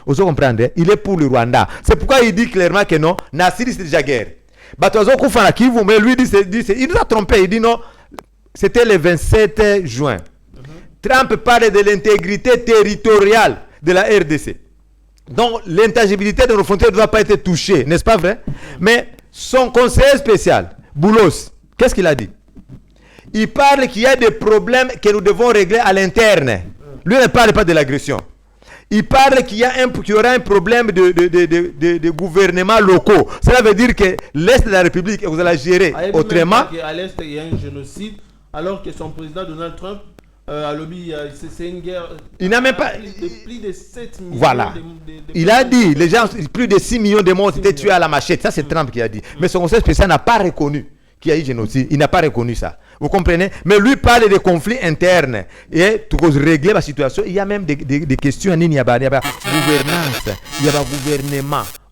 Vous comprenez? Il est pour le Rwanda. C'est pourquoi il dit clairement que non, Nassir c'est déjà guerre. Mais lui il nous a trompé. Il dit non, c'était le 27 juin. Trump parle de l'intégrité territoriale de la RDC. Donc, l'intangibilité de nos frontières ne doit pas être touchée, n'est-ce pas vrai? Mais son conseiller spécial, Boulos, qu'est-ce qu'il a dit? Il parle qu'il y a des problèmes que nous devons régler à l'interne. Lui ne parle pas de l'agression. Il parle qu'il y aura un problème de gouvernements locaux. Cela veut dire que l'Est de la République, vous allez gérer autrement. À l'Est, il y a un génocide, alors que son président Donald Trump à lobby, c'est une guerre. Il n'a même pas. Plus de 7 millions. Voilà. Il a dit, les gens, plus de 6 millions de morts étaient tués à la machette. Ça, c'est Trump qui a dit. Mais son conseil spécial n'a pas reconnu qu'il y a eu génocide. Il n'a pas reconnu ça. Vous comprenez? Mais lui parle des conflits internes. Et pour régler la situation, il y a même des questions. Il y a gouvernance, il y a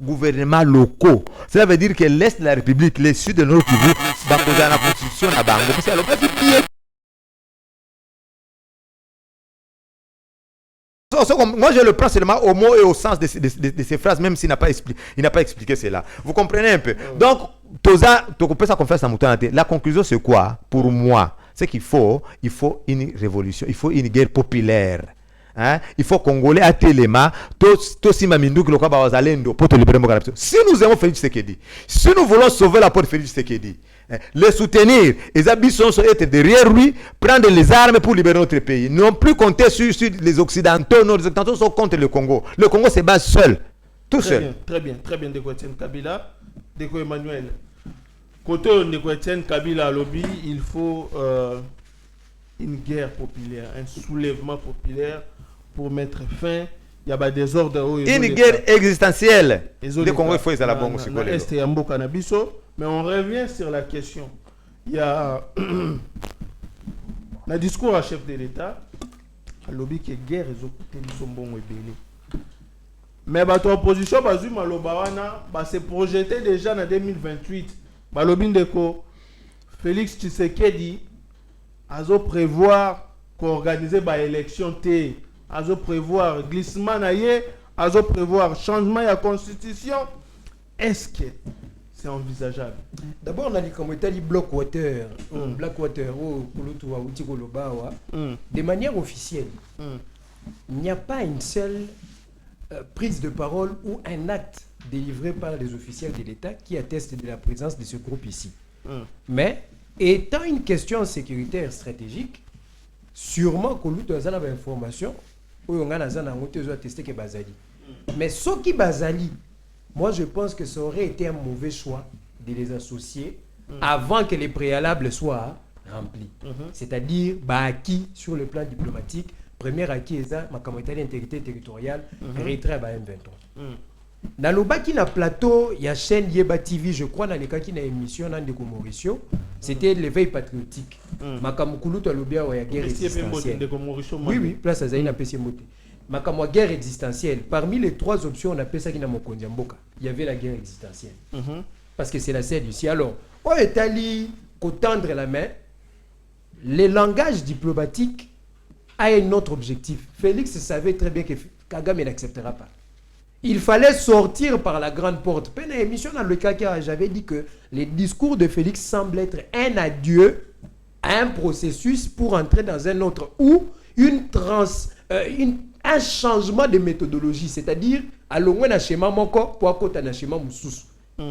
gouvernement locaux. Cela veut dire que l'Est de la République, le Sud de notre Kivu, va poser la constitution à Bango. Moi, je le prends seulement au mot et au sens de ces phrases, même s'il n'a pas expliqué cela. Vous comprenez un peu? Donc, la conclusion, c'est quoi? Pour moi, c'est qu'il faut une révolution, il faut une guerre populaire. Hein? Il faut Congolais à Téléma, si nous aimons Félix Tshisekedi, si nous voulons sauver la porte de Félix Tshisekedi, le soutenir, les habitants sont être derrière lui, prendre les armes pour libérer notre pays. Non plus compter sur les Occidentaux. Non, les Occidentaux sont contre le Congo. Le Congo se base seul, tout seul. Très bien, Ndeko Etienne Kabila, Ndeko Emmanuel. Côté Ndeko Etienne Kabila lobby, il faut une guerre populaire, un soulèvement populaire pour mettre fin. Il y a des ordres. Une guerre existentielle. Le Congo, il faut les alabons aussi. Mais on revient sur la question. Il y a un discours à chef de l'État, à lobby qui est guerre, ils ont coûté du bon et belé. Mais votre opposition, s'est projeté déjà en 2028. Lobby Ndeko, Félix Tshisekedi, a prévoir qu'organiser l'élection T, a prévoir glissement, a prévoir changement de la constitution. Est-ce que c'est envisageable? D'abord, on a dit comme Italie Blackwater, de manière officielle. Il n'y a pas une seule prise de parole ou un acte délivré par les officiels de l'État qui atteste de la présence de ce groupe ici. Mais, étant une question sécuritaire stratégique, sûrement que l'outil a une information, où on a testé que Bazali. Mais ce qui Bazali, moi, je pense que ça aurait été un mauvais choix de les associer avant que les préalables soient remplis. C'est-à-dire, acquis sur le plan diplomatique, premier acquis est ma communauté d'intégrité territoriale, retrait à M23. Dans le bas qui na plateau, il y a chaîne Yeba TV, je crois, dans les cas qui na émission dans des Mauricio, c'était l'éveil patriotique. Makamukulu to lobia wa guerre existentielle. Oui, place à Zaina PC Moté. Makamwa guerre existentielle. Parmi les trois options, on appelle ça qui n'a mokondia mboka. Il y avait la guerre existentielle. Parce que c'est la scène ici. Alors, on est allé tendre la main. Le langage diplomatique a un autre objectif. Félix savait très bien que Kagame n'acceptera pas. Il fallait sortir par la grande porte. Pendant l'émission dans le cas j'avais dit que les discours de Félix semblent être un adieu à un processus pour entrer dans un autre ou un changement de méthodologie, c'est-à-dire à l'ongwe na schéma moko pour akota na schéma mususu.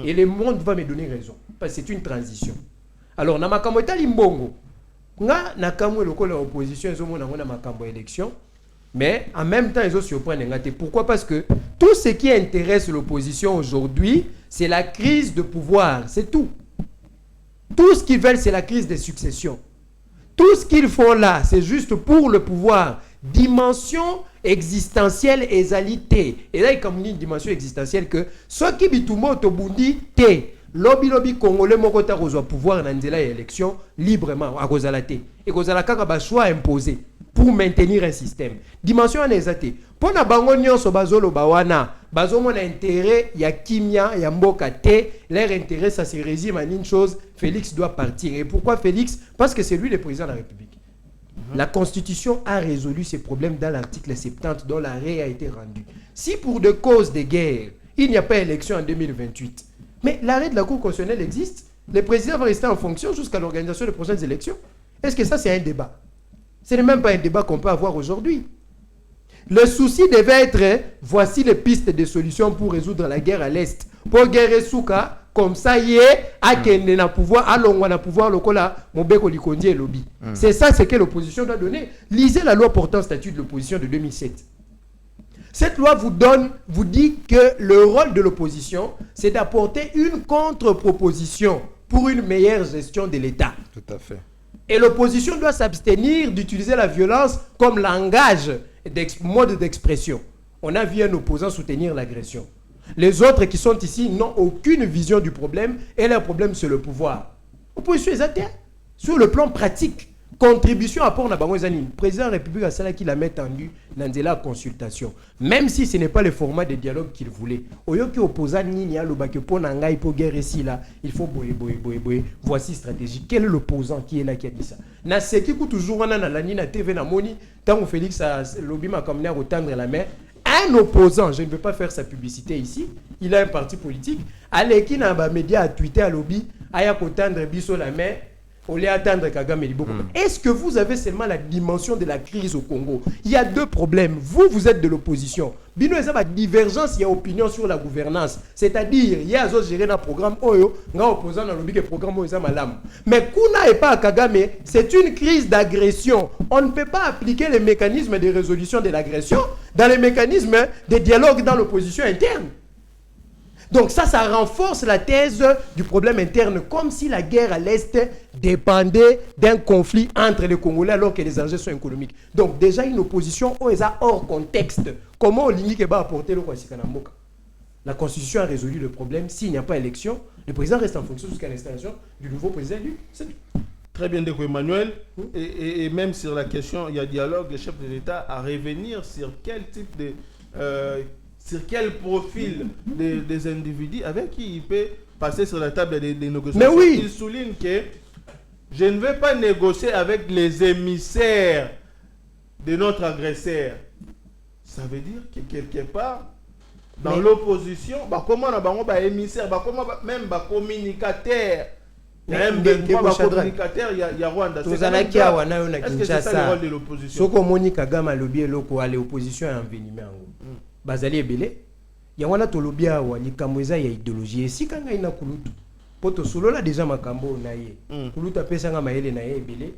Et le monde va me donner raison parce que c'est une transition. Alors na makambo etali mbongo nga na kamwe lokola opposition ezomona ngona makambo élection, mais en même temps ils ont surprendre ngate. Pourquoi? Parce que tout ce qui intéresse l'opposition aujourd'hui, c'est la crise de pouvoir, c'est tout. Tout ce qu'ils veulent, c'est la crise des successions. Tout ce qu'ils font là, c'est juste pour le pouvoir. Dimension existentielle et alité. Et là, il y a une dimension existentielle que ceux qui bitumo tobundi te lobby congolais mokota kozwa pouvoir dans nzela élection librement à cause la te et cause la kaka ba choix imposé pour maintenir un système. Dimension anezate. Pona bango nyonso bazolo bawana bazomona intérêt ya kimia ya mboka te, leur intérêt ça se résume à une chose, Félix doit partir. Et pourquoi Félix? Parce que c'est lui le président de la République. La Constitution a résolu ces problèmes dans l'article 70 dont l'arrêt a été rendu. Si pour des causes de guerre, il n'y a pas élection en 2028, mais l'arrêt de la Cour constitutionnelle existe, le président va rester en fonction jusqu'à l'organisation des prochaines élections. Est-ce que ça c'est un débat? Ce n'est même pas un débat qu'on peut avoir aujourd'hui. Le souci devait être, voici les pistes de solutions pour résoudre la guerre à l'Est. Pour guerre Souka, comme ça y est, à Kende na pouvoir, à Longwa na pouvoir, lokola, Mobeko Likondi et lobby. C'est ça ce que l'opposition doit donner. Lisez la loi portant statut de l'opposition de 2007. Cette loi vous dit que le rôle de l'opposition, c'est d'apporter une contre-proposition pour une meilleure gestion de l'État. Tout à fait. Et l'opposition doit s'abstenir d'utiliser la violence comme langage, mode d'expression. On a vu un opposant soutenir l'agression. Les autres qui sont ici n'ont aucune vision du problème et leur problème c'est le pouvoir. Opposition est sur le plan pratique. Contribution à pour na bango ezani. Président de la République a cela qui la met tendue dans la consultation. Même si ce n'est pas le format de dialogue qu'il voulait. Oyo qui opposant nini a lobake pour nanga pour guerre ici là, il faut boyer. Voici stratégie. Quel est l'opposant qui est là qui a dit ça? Na seki ku toujours wana na lani na TV na moni tant Félix a lobby ma comme à tendre la main. Un opposant, je ne veux pas faire sa publicité ici, il a un parti politique, allez qui n'a pas média à Twitter à lobby, aya ko tendre biso la main. On les attendre Kagame Libo. Est-ce que vous avez seulement la dimension de la crise au Congo? Il y a deux problèmes. Vous êtes de l'opposition. Bino eza ba divergence, il y a opinion sur la gouvernance. C'est-à-dire, il y a gérer un programme oyo, nga opposant dans le programme oyo malam. Mais kuna et pas Kagame, c'est une crise d'agression. On ne peut pas appliquer les mécanismes de résolution de l'agression dans les mécanismes de dialogue dans l'opposition interne. Donc ça renforce la thèse du problème interne, comme si la guerre à l'Est dépendait d'un conflit entre les Congolais alors que les enjeux sont économiques. Donc déjà une opposition hors contexte. Comment Olingi va apporter le Kwasikanamboka? La Constitution a résolu le problème. S'il n'y a pas élection, le président reste en fonction jusqu'à l'installation du nouveau président élu. C'est tout. Très bien, Deko Emmanuel. Et même sur la question, il y a dialogue, le chef de l'État à revenir sur quel type de... sur quel profil des individus avec qui il peut passer sur la table des négociations. Mais oui. Il souligne que je ne vais pas négocier avec les émissaires de notre agresseur. Ça veut dire que quelque part, dans l'opposition, comment on a émissaire, même communicateur. Il y a même communicateur, il y a Rwanda. Est-ce que c'est ça le rôle de l'opposition? Ce que Monica Kagame lobby est l'opposition est envenimée. Bazali ebele ya wana tolobia wa likambo eza ya idéologie esika ngai na kulutu poto solola déjà makambo na ye kulutu apesa nga mayele na ye ebele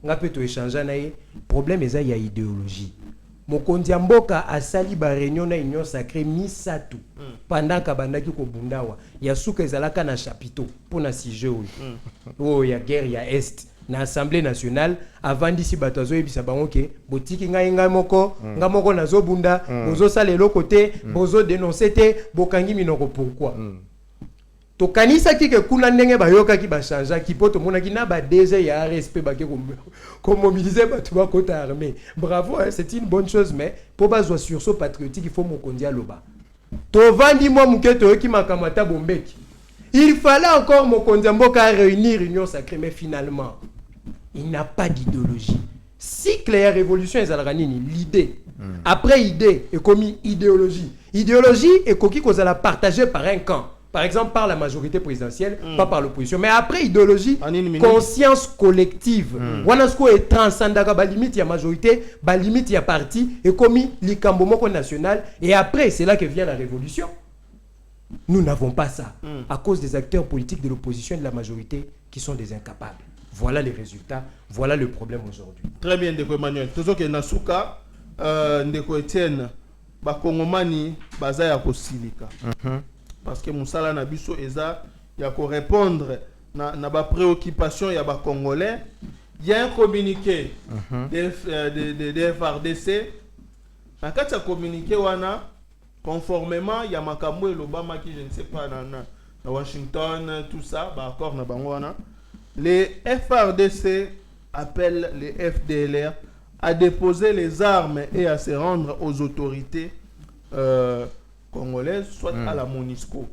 nga pe to échanger na ye problème eza ya idéologie mokonzi ya mboka asali ba réunion na union sacrée misatu pendant kabandaki ko bundawa ya suka ezalaka na chapiteau pour na sujet oyo ya guerre ya est na Assemblée nationale avant d'ici batazo ebisa bango ke botiki ngai moko nazo bunda bozo sala eloko te bozo dénoncer te bokangi minoko pourquoi to kanisa ki ke kuna ndenge bayoka ki ba changer ki poto mona ki na ba DG ya RSP ba ke ko mobiliser bato ba kota armée. Bravo, hein, c'est une bonne chose, mais pour bazo sursaut patriotique il faut mokonzi aloba to vandi moi muketo ki makamata bombeki. Il fallait encore mokonzi mboka réunir union sacrée, mais finalement il n'a pas d'idéologie. Cycle et révolution ezalakanini l'idée. Après idée et commis idéologie. Idéologie est coquille qu'on a partagée par un camp. Par exemple par la majorité présidentielle, pas par l'opposition. Mais après idéologie, conscience collective. Wanasko est transcendaka ba limite ya majorité, ba limite ya parti et commis l'ikambomoko national. Et après c'est là que vient la révolution. Nous n'avons pas ça à cause des acteurs politiques de l'opposition et de la majorité qui sont des incapables. Voilà les résultats, voilà le problème aujourd'hui. Très bien, Ndeko Emmanuel. Toujours que Nasuka, Ndeko Etienne, Bakongomani, Baza ya kosilika. Parce que Moussala Nabiso Eza, il y a qu'à répondre na ba préoccupation ya ba Congolais. Il y a un communiqué de FRDC. Quand il y a communiqué, conformément, il y a Makambo et l'Obama qui, je ne sais pas, na Washington, tout ça, accord na Bangwana. Les FRDC appellent les FDLR à déposer les armes et à se rendre aux autorités congolaises, soit à la MONUSCO.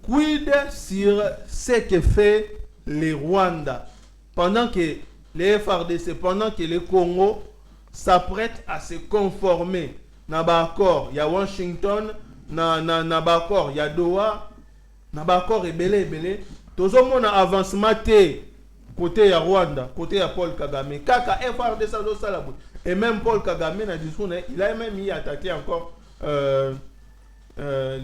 Quid sur ce que fait les Rwanda pendant que les FRDC, pendant que le Congo s'apprête à se conformer na accord, il y a Washington, na accord, il y a Doha. Na bakor ebele tozomona avancement te côté ya Rwanda, côté ya Paul Kagame. Kaka FRDC do sala et même Paul Kagame na discours il a même mis attaqué encore le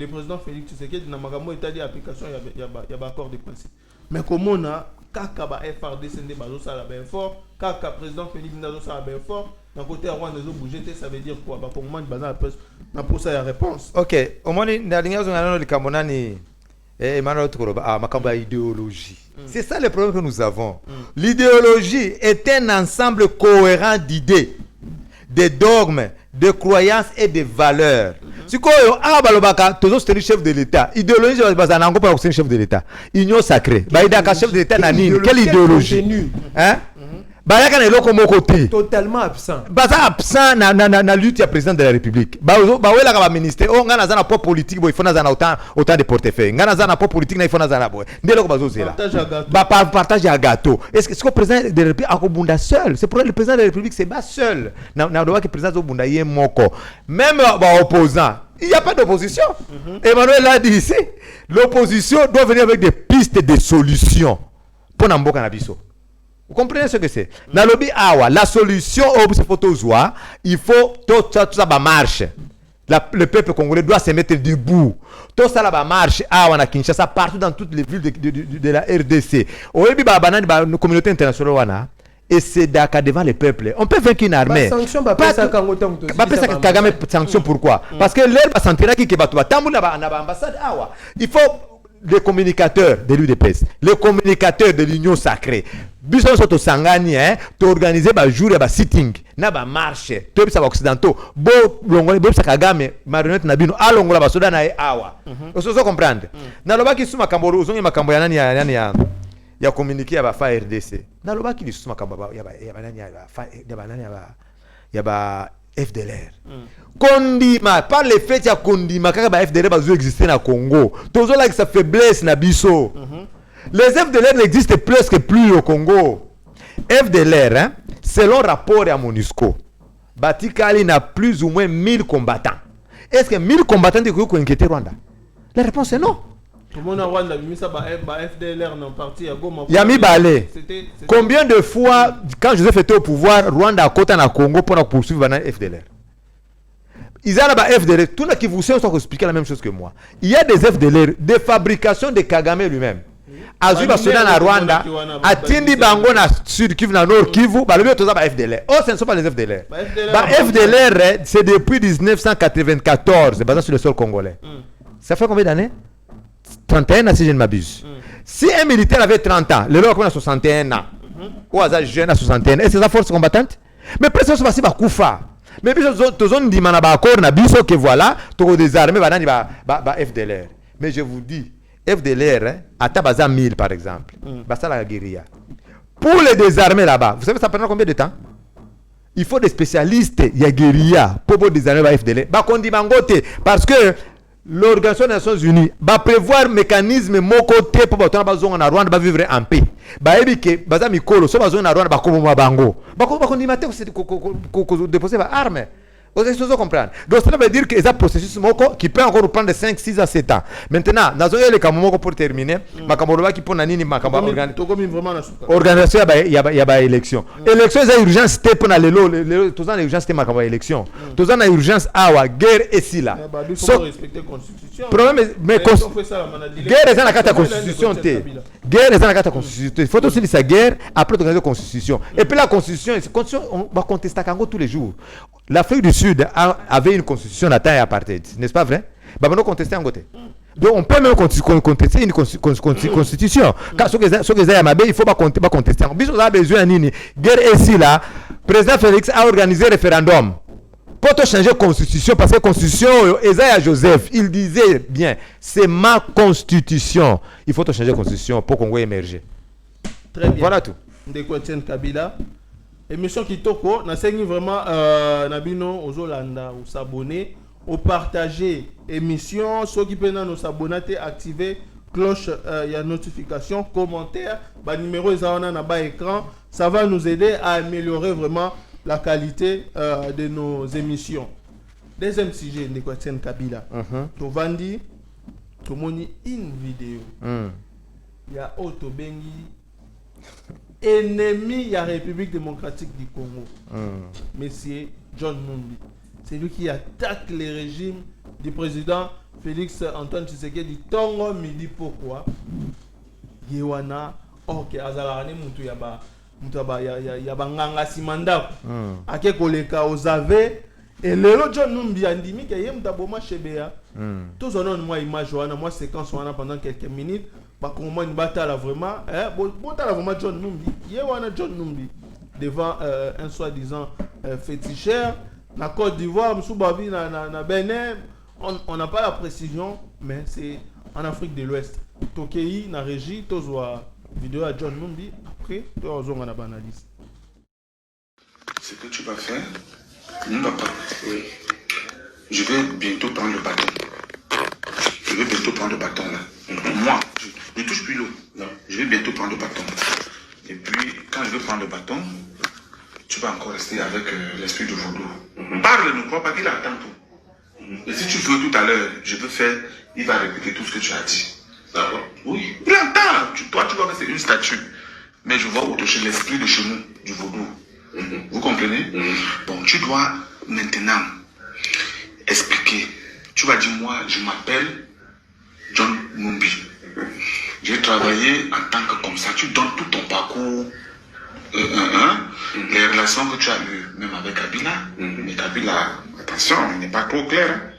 président Félix Tshisekedi na makambo état d'application ya accord de principe. Mais comment na kaka ba FRDC ndé bazo sala ben fort, kaka président Félix ndazo sala ben fort na côté ya Rwanda zo bouger te, ça veut dire quoi? Ba comment baza na pour ça ya réponse. OK, au moins na linga zo ngana le kamonani Emmanuel Tukoroba, ma idéologie. C'est ça le problème que nous avons. L'idéologie est un ensemble cohérent d'idées, de dogmes, de croyances et de valeurs. Si quoi, balobaka, tous les chefs de l'État. Idéologie, c'est un encore pas chef de l'État. Union sacrée. Bah, il y a un chef de l'État, quelle idéologie? Hein? Bah, il y a un autre côté. Totalement absent. Bah, ça absent na lutte du président de la République. Bah, il y a un ministère. Oh, on a un poids politique, il faut autant de portefeuilles. On a un poids politique, il faut un poids. Partage à gâteau. Est-ce que le président de la République a un seul? C'est pour le président de la République, c'est pas seul. Le président de la République, même opposant. Il n'y a pas d'opposition. Emmanuel l'a dit ici. L'opposition doit venir avec des pistes de solutions pour Namboka Nabiso. Vous comprenez ce que c'est? Dans le awa, la solution il faut tout ça marche. Le peuple congolais doit se mettre debout. Tout ça là marche awa na Kinshasa partout dans toutes les villes de la RDC. Oyebi ba banani ba communauté internationale wana. Et c'est d'accord devant le peuple. On peut vaincre une armée. Pas Kagame sanction pourquoi? Parce que l'air va sentir qui va tambour na ambassade awa. Il faut les communicateurs de l'UDPS, les communicateurs de l'Union sacrée. Bison soto sangani to organiser ba jour ya ba sitting na ba marche. To bisa ba occidentaux. Bo longole bo Kagame marionnette na bino alongola ba soda na awa. Vous so comprendre. Na loba ki suma kambolo uzongi makambo ya nani ya communiquer ya ba fa RDC. Na loba ki suma kambaba ya ba FDLR. Kondima par le fait ya kondima kaka ba FDLR ba zo exister na Congo. Tozo like sa faiblesse na biso. Les FDLR n'existent presque plus au Congo. FDLR, selon rapport à MONUSCO, Batikali n'a plus ou moins 1000 combattants. Est-ce que 1000 combattants ont inquiété Rwanda? La réponse est non. Yami Balé. Combien de fois, quand Joseph était au pouvoir, Rwanda a côté na Congo pour poursuivre les FDLR? Ils ont la FDLR. Tout le qui vous sait, on expliquer la même chose que moi. Il y a des FDLR, des fabrications de Kagame lui-même. Azuba Soudan na Rwanda, Atindi Bango na Sud Kivu na Nord Kivu, bah le mieux tout ça bah FDLR. Oh, ce ne sont pas les FDLR. Bah FDLR, c'est depuis 1994, basé sur le sol congolais. Ça fait combien d'années? 31 ans si je ne m'abuse. Si un militaire avait 30 ans, le loi a 61 ans, ou un jeune à 61 ans, est-ce que c'est la force combattante? Mais presque c'est pas Koufa. Mais puis tous on dit manaba accord na biso que voilà, tout désarmé banani ba FDLR. Mais je vous dis FDLR, à Tabaza 1000 par exemple, basta la guérilla. Pour les désarmer là-bas, vous savez ça prendra combien de temps? Il faut des spécialistes, il y a guérilla pour désarmer la FDLR. Parce que l'Organisation des Nations Unies va prévoir un mécanisme mon côté pour que les gens en vivre en paix. Bah ébique, baza mikolo, so bazona Rwanda ba komo bango. Ba ko kondimate ko déposer ba armes. Vous allez comprendre. Donc ça veut dire que c'est un processus qui peut encore prendre 5, 6 à 7 ans. Maintenant, dans le cas pour terminer, Makamoroba qui pose nini Makamoroba organisation il y a élection. Élection c'est urgence pour na lelo tous ans urgence Makamoroba élection. Tous ans urgence awa guerre et si là. So respecter constitution. Problème mais guerre est dans la carte constitution té. Guerre est dans la carte constitution. Il faut aussi sa guerre après organiser constitution. Et puis la constitution on va contester Kango tous les jours. L'Afrique du Sud avait une constitution à taille apartheid, n'est-ce pas vrai? Bah, on contester en côté. Donc on peut même contester une constitution. Quand ce que il faut pas contester. On a besoin d'une guerre ici là. Président Félix a organisé un référendum pour changer la constitution parce que la constitution Esaïa Joseph, il disait bien, c'est ma constitution. Il faut changer la constitution pour qu'on émerger. Très bien. Voilà tout. Ndeko Etienne Kabila. Émission Kitoko, na sengi vraiment nabino ozolanda ou s'abonner, ou partager émission, ceux qui peuvent nous s'abonner, activer cloche y a notification, commentaire, ba numéro ezana na bas écran, ça va nous aider à améliorer vraiment la qualité de nos émissions. Deuxième sujet de Etienne Kabila. To vandi to moni une vidéo. Il y a Otto Bengi ennemi de la République démocratique du Congo, Monsieur John Numbi. C'est lui qui attaque le régime du président Félix Antoine Tshisekedi Tongo Midi. Pourquoi? Yewana, ok, azalane mutu yaba nganga simanda. Ake koleka ozave et le John Numbi andimi ke yem taboma chebea. Tous on a moi image wana, moi séquence wana pendant quelques minutes. Bah comment une bataille vraiment vraiment John Numbi John Numbi devant un soi-disant féticheur na Côte d'Ivoire Msoubabi na Bénin on n'a pas la précision, mais c'est en Afrique de l'Ouest. Tokei, na régie, tozwa vidéo à John Numbi. Après, tozwa on a analyse. Ce que tu vas faire, mon papa, oui. Je vais bientôt prendre le bâton. Je vais bientôt prendre le bâton là. Moi, je ne touche plus l'eau. Non. Je vais bientôt prendre le bâton. Et puis, quand je vais prendre le bâton, tu vas encore rester avec l'esprit de vaudou. Parle, ne crois pas qu'il attend tout. Et si tu veux tout à l'heure, je peux faire, il va répéter tout ce que tu as dit. D'accord? Oui. Il entend. Toi, tu vois que c'est une statue. Mais je vois au-dessus l'esprit de chez nous, du vaudou. Vous comprenez? Bon, tu dois maintenant expliquer. Tu vas dire, moi, je m'appelle John Numbi. J'ai travaillé en tant que comme ça. Tu donnes tout ton parcours, les relations que tu as eues, même avec Kabila. Mais Kabila, attention, il n'est pas trop clair.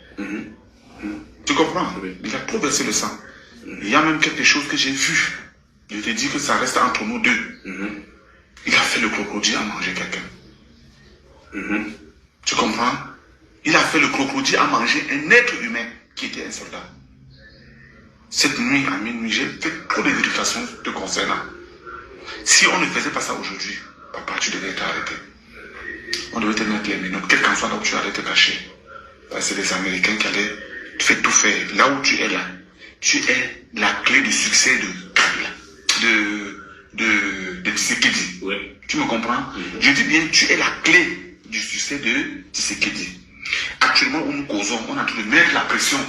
Tu comprends? Il a trop versé le sang. Il y a même quelque chose que j'ai vu. Je te dis que ça reste entre nous deux. Il a fait le crocodile à manger quelqu'un. Tu comprends? Il a fait le crocodile à manger un être humain qui était un soldat. Cette nuit, à minuit, j'ai fait trop de vérifications te concernant. Si on ne faisait pas ça aujourd'hui, papa, tu devais être arrêté. On devait te mettre les minutes, quel qu'en soit là où tu allais te cacher. Parce que c'est les Américains qui allaient tout faire. Là où tu es là, tu es la clé du succès de Kabila. De Tshisekedi. Oui. Tu me comprends? Je dis bien, tu es la clé du succès de Tshisekedi. Actuellement, où nous causons, on a train de mettre la pression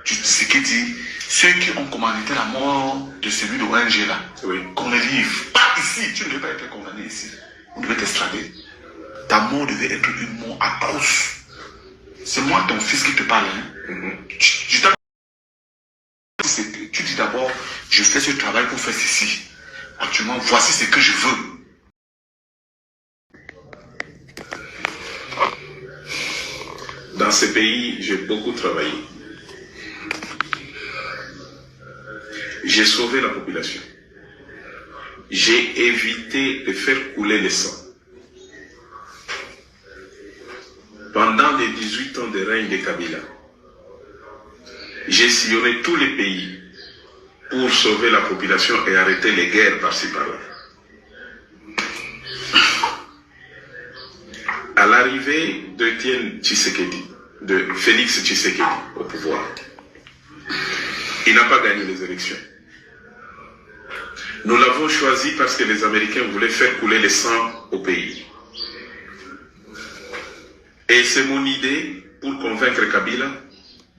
du Tshisekedi. Ceux qui ont commandité la mort de celui de ONG là, oui. Qu'on les livre. Pas ici, tu ne devais pas être condamné ici. On devait t'extrader. Ta mort devait être une mort atroce. C'est moi, ton fils, qui te parle. Hein? Tu dis d'abord, je fais ce travail pour faire ceci. Actuellement, voici ce que je veux. Dans ce pays, j'ai beaucoup travaillé. J'ai sauvé la population. J'ai évité de faire couler le sang. Pendant les 18 ans de règne de Kabila, j'ai sillonné tous les pays pour sauver la population et arrêter les guerres par-ci par-là. À l'arrivée d'Etienne Tshisekedi, de Félix Tshisekedi au pouvoir, il n'a pas gagné les élections. Nous l'avons choisi parce que les Américains voulaient faire couler le sang au pays. Et c'est mon idée pour convaincre Kabila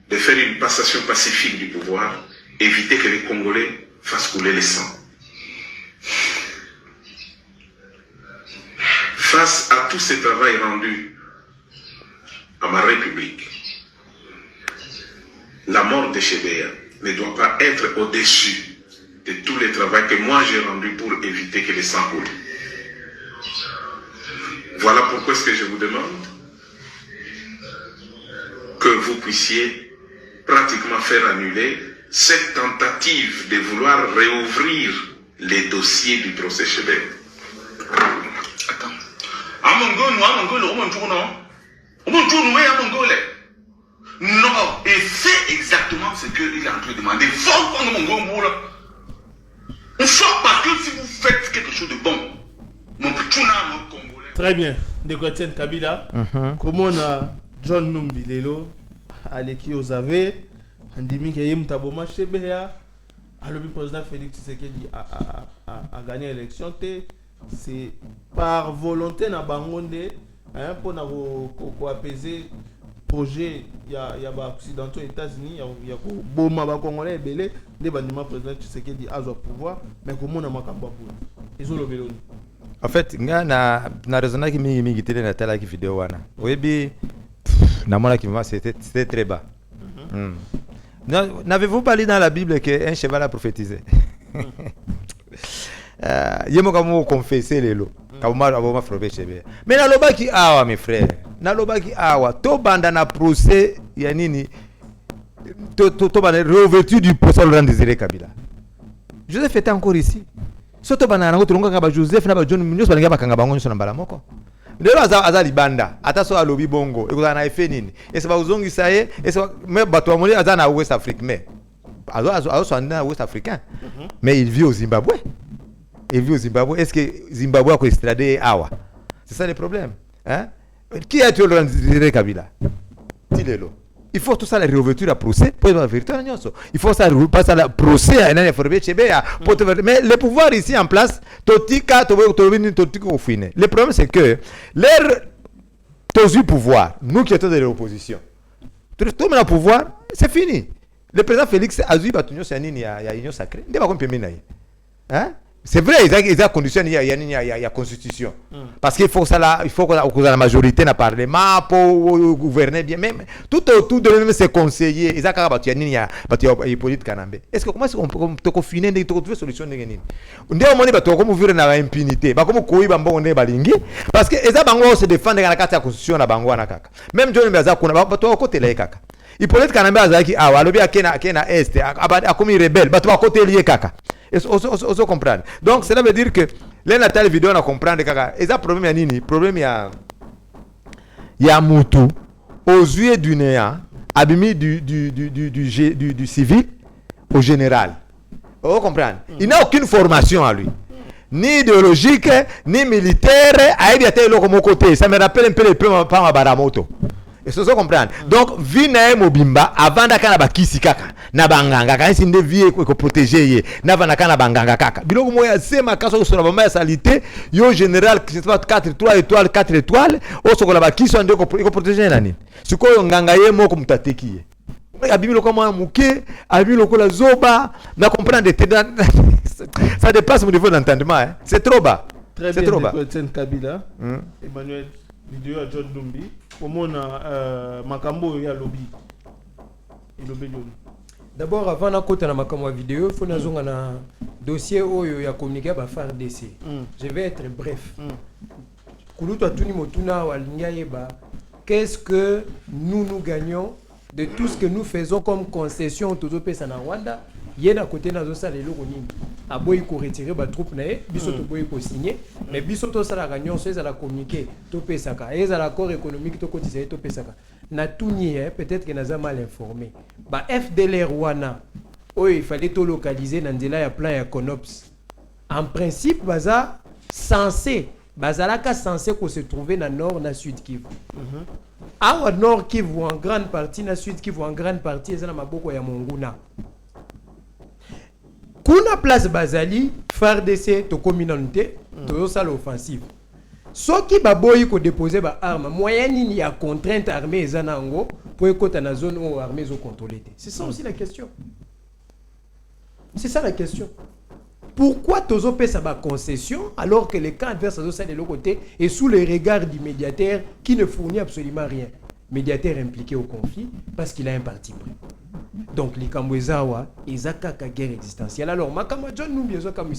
de faire une passation pacifique du pouvoir, éviter que les Congolais fassent couler le sang. Face à tout ce travail rendu à ma République, la mort de Chebea ne doit pas être au-dessus de tout le travail que moi j'ai rendu pour éviter que le sang coule. Voilà pourquoi est-ce que je vous demande que vous puissiez pratiquement faire annuler cette tentative de vouloir réouvrir les dossiers du procès Chebea. Attends. Non, et fais exactement ce qu'il est en train de demander. On sort parce que si vous faites quelque chose de bon, mon petit âme congolais. Très bien. De Etienne Kabila, comment on a John Numbi Lelo, Aleki Ozave, Andimi Kayem Taboma Chebea, le président Félix Tshisekedi a gagné l'élection. C'est par volonté na bangonde pour apaiser projet il y a ba occidentaux États-Unis il y a boma ba congolais belé des bandiments président Tshisekedi a au pouvoir mais comment na makambo pour ils ont le vélo. En fait nga na raisonnaki mingi tele na tala ki vidéo wana oyebi na mona ki c'était très bas. N'avez-vous pas lu dans la Bible qu'un cheval a prophétisé? Yemo kamo confesser lelo kama aboma frobé chebe mais na lobaki awa mes frères na lobaki awa to banda na procès ya nini to banda réouverture du procès Laurent Désiré Kabila. Joseph était encore ici soto bana na ngotulonga ba Joseph na ba John Munyos bana ba kanga bango nyso na mbala moko lelo aza libanda ata so alobi bongo ekozala na effet nini ese bazongisa ye ese mais bato bamoni aza na West Afrique mais azo na West Africain mais il vit au Zimbabwe. Est-ce que Zimbabwe a extradé Awa? C'est ça le problème, hein? Qui a tué le Kabila? Dis-le. Il faut tout ça la réouverture à procès pour la vérité. Il faut ça passer à la procès à mais le pouvoir ici en place, le problème c'est que leur pouvoir, nous qui étions de l'opposition, tout le pouvoir, c'est fini. Le président Félix a dit qu'il y a union sacrée. Hein? C'est vrai, il y a condition, il y a constitution. Parce qu'il faut que la majorité dans le Parlement pour gouverner bien. Même tout autour de même ces conseillers, il y a politique Kanambe. Est-ce que comment est-ce qu'on peut finir de trouver solution de gagner? On dit au moins bah comme vivre dans l'impunité, bah comme quoi bambo on est balingi parce que eza bango se défendre dans la carte de la constitution na bango na kaka. Même John Mbaza kuna ba to côté là kaka. Il peut être Kanambe azaki alobi akena est a comme rebelle, bah to côté lié kaka. Oso comprendre. Donc cela veut dire que les natales vidéo na comprendre kaka. Et ça problème ya nini? Problème ya mutu aux yeux du néant, abimi du civil au général. Vous comprenez? Il n'a aucune formation à lui. Ni idéologique, ni militaire, aïe lokomo côté. Ça me rappelle un peu les plans par Baramoto. Et ça, vous comprenez? Donc, vina mobimba avant d'akana bakisi kaka na banganga quand c'est une vie ko protéger na vanaka na banganga kaka biloko moya sema kaso so na bamba ya salité yo général qui c'est pas 4 étoiles o so ko la bakisi ande ko protéger nani sikoyo nganga ye moko mutatekiye abimi loko moya muke abimi loko la zoba na comprendre ça dépasse mon niveau d'entendement hein. C'est trop bas. C'est trop bas. Kabila Emmanuel vidéo à John Dumbi omona makambo ya lobby d'abord avant na kota na makambo ya vidéo il faut nazonga na dossier oyo ya communiquer ba FARDC. Je vais être bref. Kulutu atuni motuna walinga yeba qu'est-ce que nous gagnons de tout ce que nous faisons comme concession toto pesa na Rwanda yena côté nazo sala eloko nini aboyi ko retirer ba troupe na ye biso to boyi ko signer mais biso to sala gagnon so ezala communiquer to pesaka ezala accord économique to cotiser to pesaka na tuni peut-être que naza mal informé ba FDLR wana oyo il fallait to localiser na nzela ya plan ya CONOPS en principe baza censé bazalaka censé ko se trouver na nord na sud Kivu awa nord Kivu en grande partie na sud Kivu en grande partie ezala maboko ya Monguna. Kuna place Bazali, FARDC, to communauté, to ça l'offensive. Soki baboyi ko déposer ba arme, moyen ni ya contrainte armée zanango pour écouter na zone où armée zo contrôler. C'est ça aussi la question. C'est ça la question. Pourquoi tozo pesa ba concession alors que les camps adverses zo ça de l'autre côté et sous le regard du médiateur qui ne fournit absolument rien. Médiateur impliqué au conflit parce qu'il a un parti pris. Donc les Kambwezawa, ils ont une guerre existentielle. Alors, Makama John nous bien sûr comme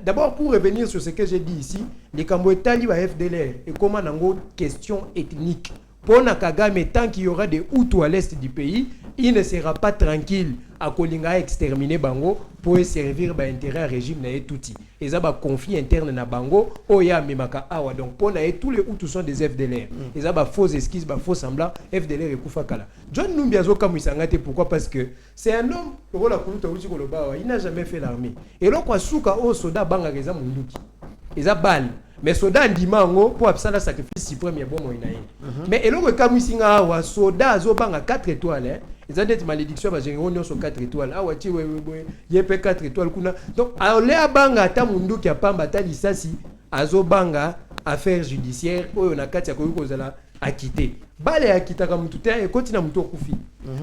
d'abord pour revenir sur ce que j'ai dit ici, les Kambwetali va FDLR et comment on question ethnique. Pour Nakagame, tant qu'il y aura des Hutus à l'est du pays, il ne sera pas tranquille à Kolinga exterminer Bango pour servir l'intérêt à régime na Tuti. Et ça va conflit interne na Bango, Oya Memaka Awa. Donc pour tous les Hutus sont des FDLR. Et ça va faux esquisses, faux semblants, FDLR et Koufakala. John Numbiazo Kamusangate, pourquoi? Parce que c'est un homme, il n'a jamais fait l'armée. Et là, quoi, Souka au soda Banga Reza Munduki. Et ça balle. Mais soda ndimango pour absala sacrifice suprême ya bomo inaye. Mais eloko kamusinga wa soda zo banga 4 étoiles hein. Ils ont des malédictions ba jengo nyonso 4 étoiles. Ah wati we yepe 4 étoiles kuna. Donc ale abanga ta mundu ki apamba ta lisasi azo banga affaire judiciaire oyo na kati ya kokozala akité. Bale akita ka mutu te e kontina mutu okufi.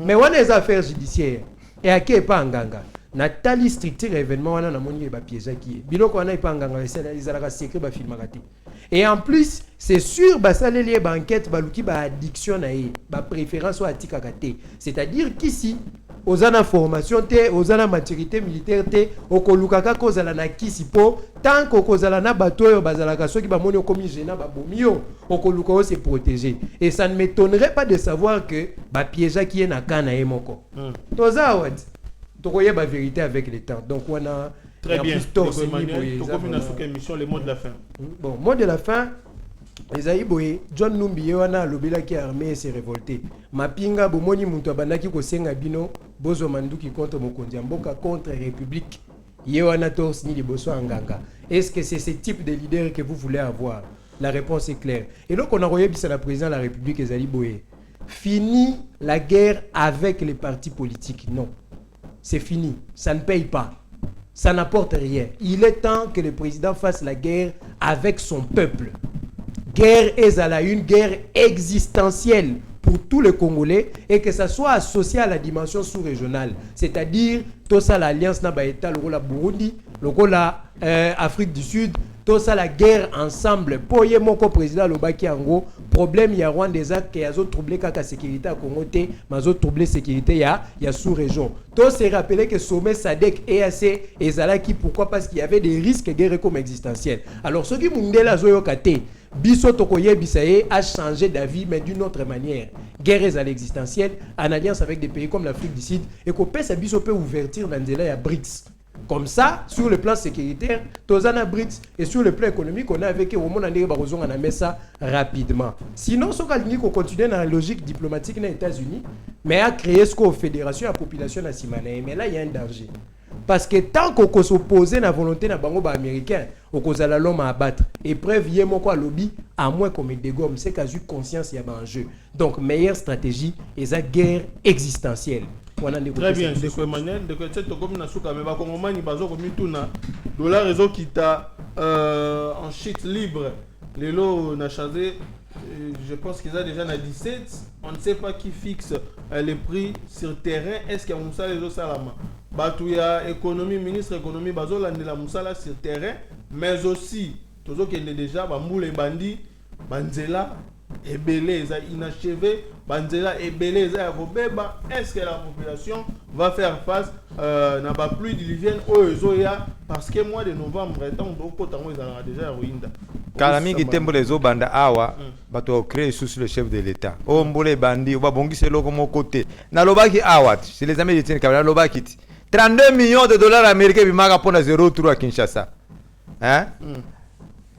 Mais wana les affaires judiciaires et ake pa nganga. Na tali structure événement wana na moni ba piège qui biloko wana ipanganga ezalaka secret ba filmaka. Et en plus c'est sûr ba saleli ba enquête ba luki ba addiction na ye ba préférence ou atikaka te. C'est-à-dire qu'ici aux ana formation te aux ana maturité militaire te okolukaka kozala na kisi po tant kokozala na bato oyo bazalaka soki ba moni okomi gênant ba bomio okoluka se protéger. Et ça ne m'étonnerait pas de savoir que ba piège qui est na kana e moko. Toza wat la vérité avec le temps. Donc on a très bien. Émission, le mot de la fin. Bon, mot de la fin. ezali boye John Numbi ye wana alobelaki armée s'est révolté mapinga bomoni muntu abandaki kosenga bino bozo manduki contre mokonzi ya mboka contre république ye wana to signé liboso anganga. Est-ce que c'est ce type de leader que vous voulez avoir? La réponse est claire. Et donc on a reçu la présidente de la République ezali boye fini la guerre avec les partis politiques. Non, c'est fini, ça ne paye pas, ça n'apporte rien. Il est temps que le président fasse la guerre avec son peuple. Guerre est à la une guerre existentielle pour tous les Congolais et que ça soit associé à la dimension sous-régionale. C'est-à-dire, tout ça l'alliance n'a pas été le rôle Burundi, le rôle Afrique du Sud, tout ça la guerre ensemble. Pour y mon président Lobaki Ango, problème il y a Rwanda des actes qui a troublé la sécurité à Congo, mais autres troublé la sécurité il y a sous-région. Tout s'est rappelé que sommet SADC EAC et Zalaki, pourquoi? Parce qu'il y avait des risques de guerre comme existentiels. Alors ceux qui m'ont dit la Zoyokate, Biso Tokoye Bisaye a changé d'avis, mais d'une autre manière. Guerre à l'existentiel, en alliance avec des pays comme l'Afrique du Sud, et qu'on peut sa Biso peut ouverture dans des à BRICS. Comme ça, sur le plan sécuritaire, Tozana BRICS, et sur le plan économique, on a avec au monde on a mis ça rapidement. Sinon, ce qu'on continue dans la logique diplomatique dans les États-Unis, mais à créer ce qu'on fédération à la population nationale. Mais là, il y a un danger. Parce que tant qu'on s'oppose à la volonté de bango américain, on cause à l'homme à abattre. Et preuve, il y a mon lobby, à moins qu'on mette des gommes, c'est qu'à eu conscience, il y a un jeu. Donc, meilleure stratégie, et la guerre existentielle. Très bien, c'est quoi Emmanuel? De que tu comme na souka mais ba kongomani bazo ko mituna dollar réseau qui t'a en chute libre. Les lots n'a changé. Je pense qu'ils ont déjà na 17. On ne sait pas qui fixe les prix sur terrain. Est-ce qu'il y a Moussa les autres salama? Batouya économie ministre économie bazo la Moussa sur terrain, mais aussi toujours qu'il est déjà ba moule bandi banzela ebelé inachevé banzela ebelé beba. Est-ce que la population va faire face n'a pas plus diluvienne au Ezoya parce que mois de novembre tant beaucoup temps ils ont déjà ruinda Kalami qui tembo les banda awa bato créer sous le chef de l'état o mbole bandi ba bongise loko mon côté na lobaki awa c'est les amis de Tiens Kabila lobaki 32 millions de dollars américains bimaka pona 0,3 à Kinshasa hein.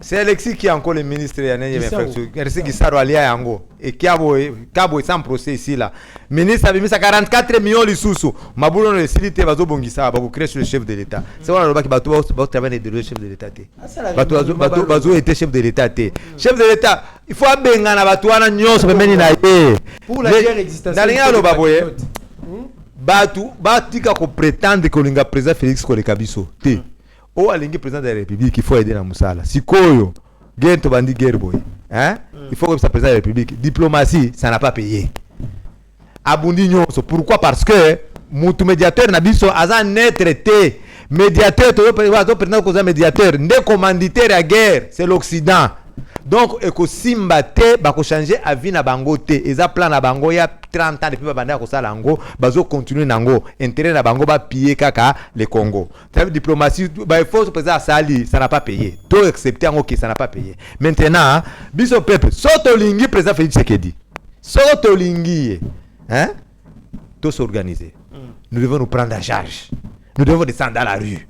C'est Alexis qui est encore le ministre de Alexis Gisaro Alia Yango et Kabo sans procès ici là. Ministre a mis 44 millions de sous. Maboulon le silité bazo bongisa ba créer sur le chef de l'état. C'est voilà le qui bato travailler de le chef de l'état. Bato était chef de l'état. Chef de l'état, il faut abenga na bato wana nyonso pemeni na ye. Pour la guerre existentielle. Dans le baboye. Bato batika ko prétendre que l'inga président Félix Kolekabiso. O alingi président de la République, il faut aider la Moussala. Si koyo, gento bandi guerre boy, hein? Il faut que ça président de la République. Diplomatie, ça n'a pas payé. Abundi nyonso. Pourquoi? Parce que mutu médiateur nabiso aza net traité. Médiateur, président cause médiateur, ne commanditaire à guerre, c'est l'Occident. Donc eko simba te bako changer avis na bango te. Eza plan na bango ya 30 ans depuis banda ko sala ngo bazo continuer nango intérêt na bango ba piller kaka le Congo. La diplomatie ba il faut président sali ça n'a pas payé. To accepter ngo que ça n'a pas payé. Maintenant biso peuple soto lingi président Félix Tshisekedi. Soto lingi hein? Tout s'organiser. Nous devons nous prendre en charge. Nous devons descendre dans la rue.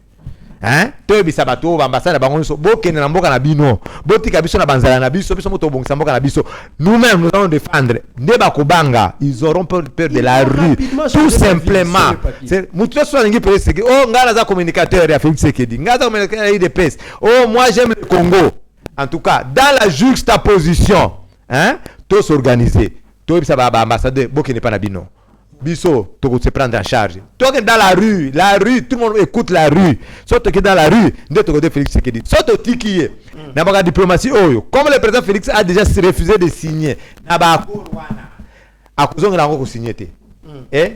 Hein? Toi bisabato ambassade bango so bokene na mboka na bino botika biso na banzala na biso biso moto bongisa mboka na biso nous-mêmes nous allons défendre ndeba kobanga ils auront peur de la rue tout simplement c'est mutu so lingi pese que oh ngala za communicateur ya Félix Tshisekedi ngala communicateur ya IDPS oh moi j'aime le Congo en tout cas dans la juxtaposition hein tout s'organiser toi bisaba ambassadeur bokene pa na bino Bisso, tu se prendre en charge. Toi qui es dans la rue, tout le monde écoute la rue. Sauf que dans la rue, tu es Félix Tshisekedi. Sauf que tu es dans la diplomatie, comme le président Félix a déjà refusé de signer, à cause de la signé. Et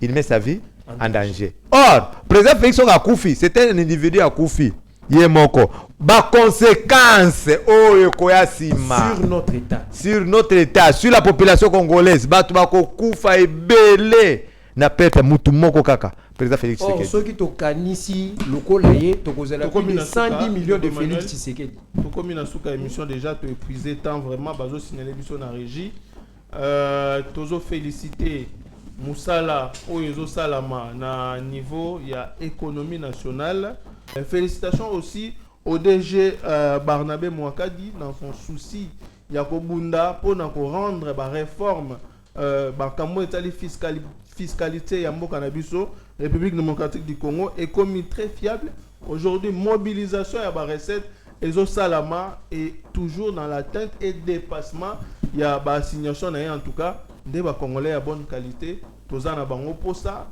il met sa vie en danger. Or, le président Félix a Koufi, c'était un individu à Koufi. Yemoko. Ba conséquence sur notre état, sur la population congolaise, batu bako kufa ebele na perte mutu moko kaka. Président Félix Tshisekedi. Ceux qui tokanisi lokola ye tokozela 110 millions de Félix Tshisekedi. To komi na suka émission déjà to épuisé temps vraiment bazo signaler biso na régie. Tozo féliciter Moussala Oyezo Salama na niveau il y a économie nationale. Félicitations aussi ODG Barnabé Mouakadi, dans son souci, Yakobunda, pour rendre la réforme, fiscalité Yambo Canabiso, République démocratique du Congo, est commis très fiable. Aujourd'hui, mobilisation et la recette, Ezo Salama est toujours dans l'atteinte et dépassement. Il y a une assignation, en tout cas, des Congolais à bonne qualité. Tous en bango pour ça.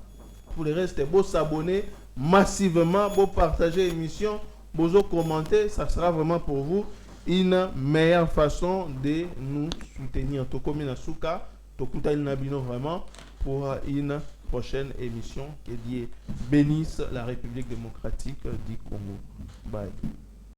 Pour le reste, beau s'abonner massivement, beau partager l'émission, beau commenter. Ça sera vraiment pour vous une meilleure façon de nous soutenir. Tokomi Nasuka, Tokuta Nabino vraiment pour une prochaine émission qui est Dieu bénisse la République démocratique du Congo. Bye.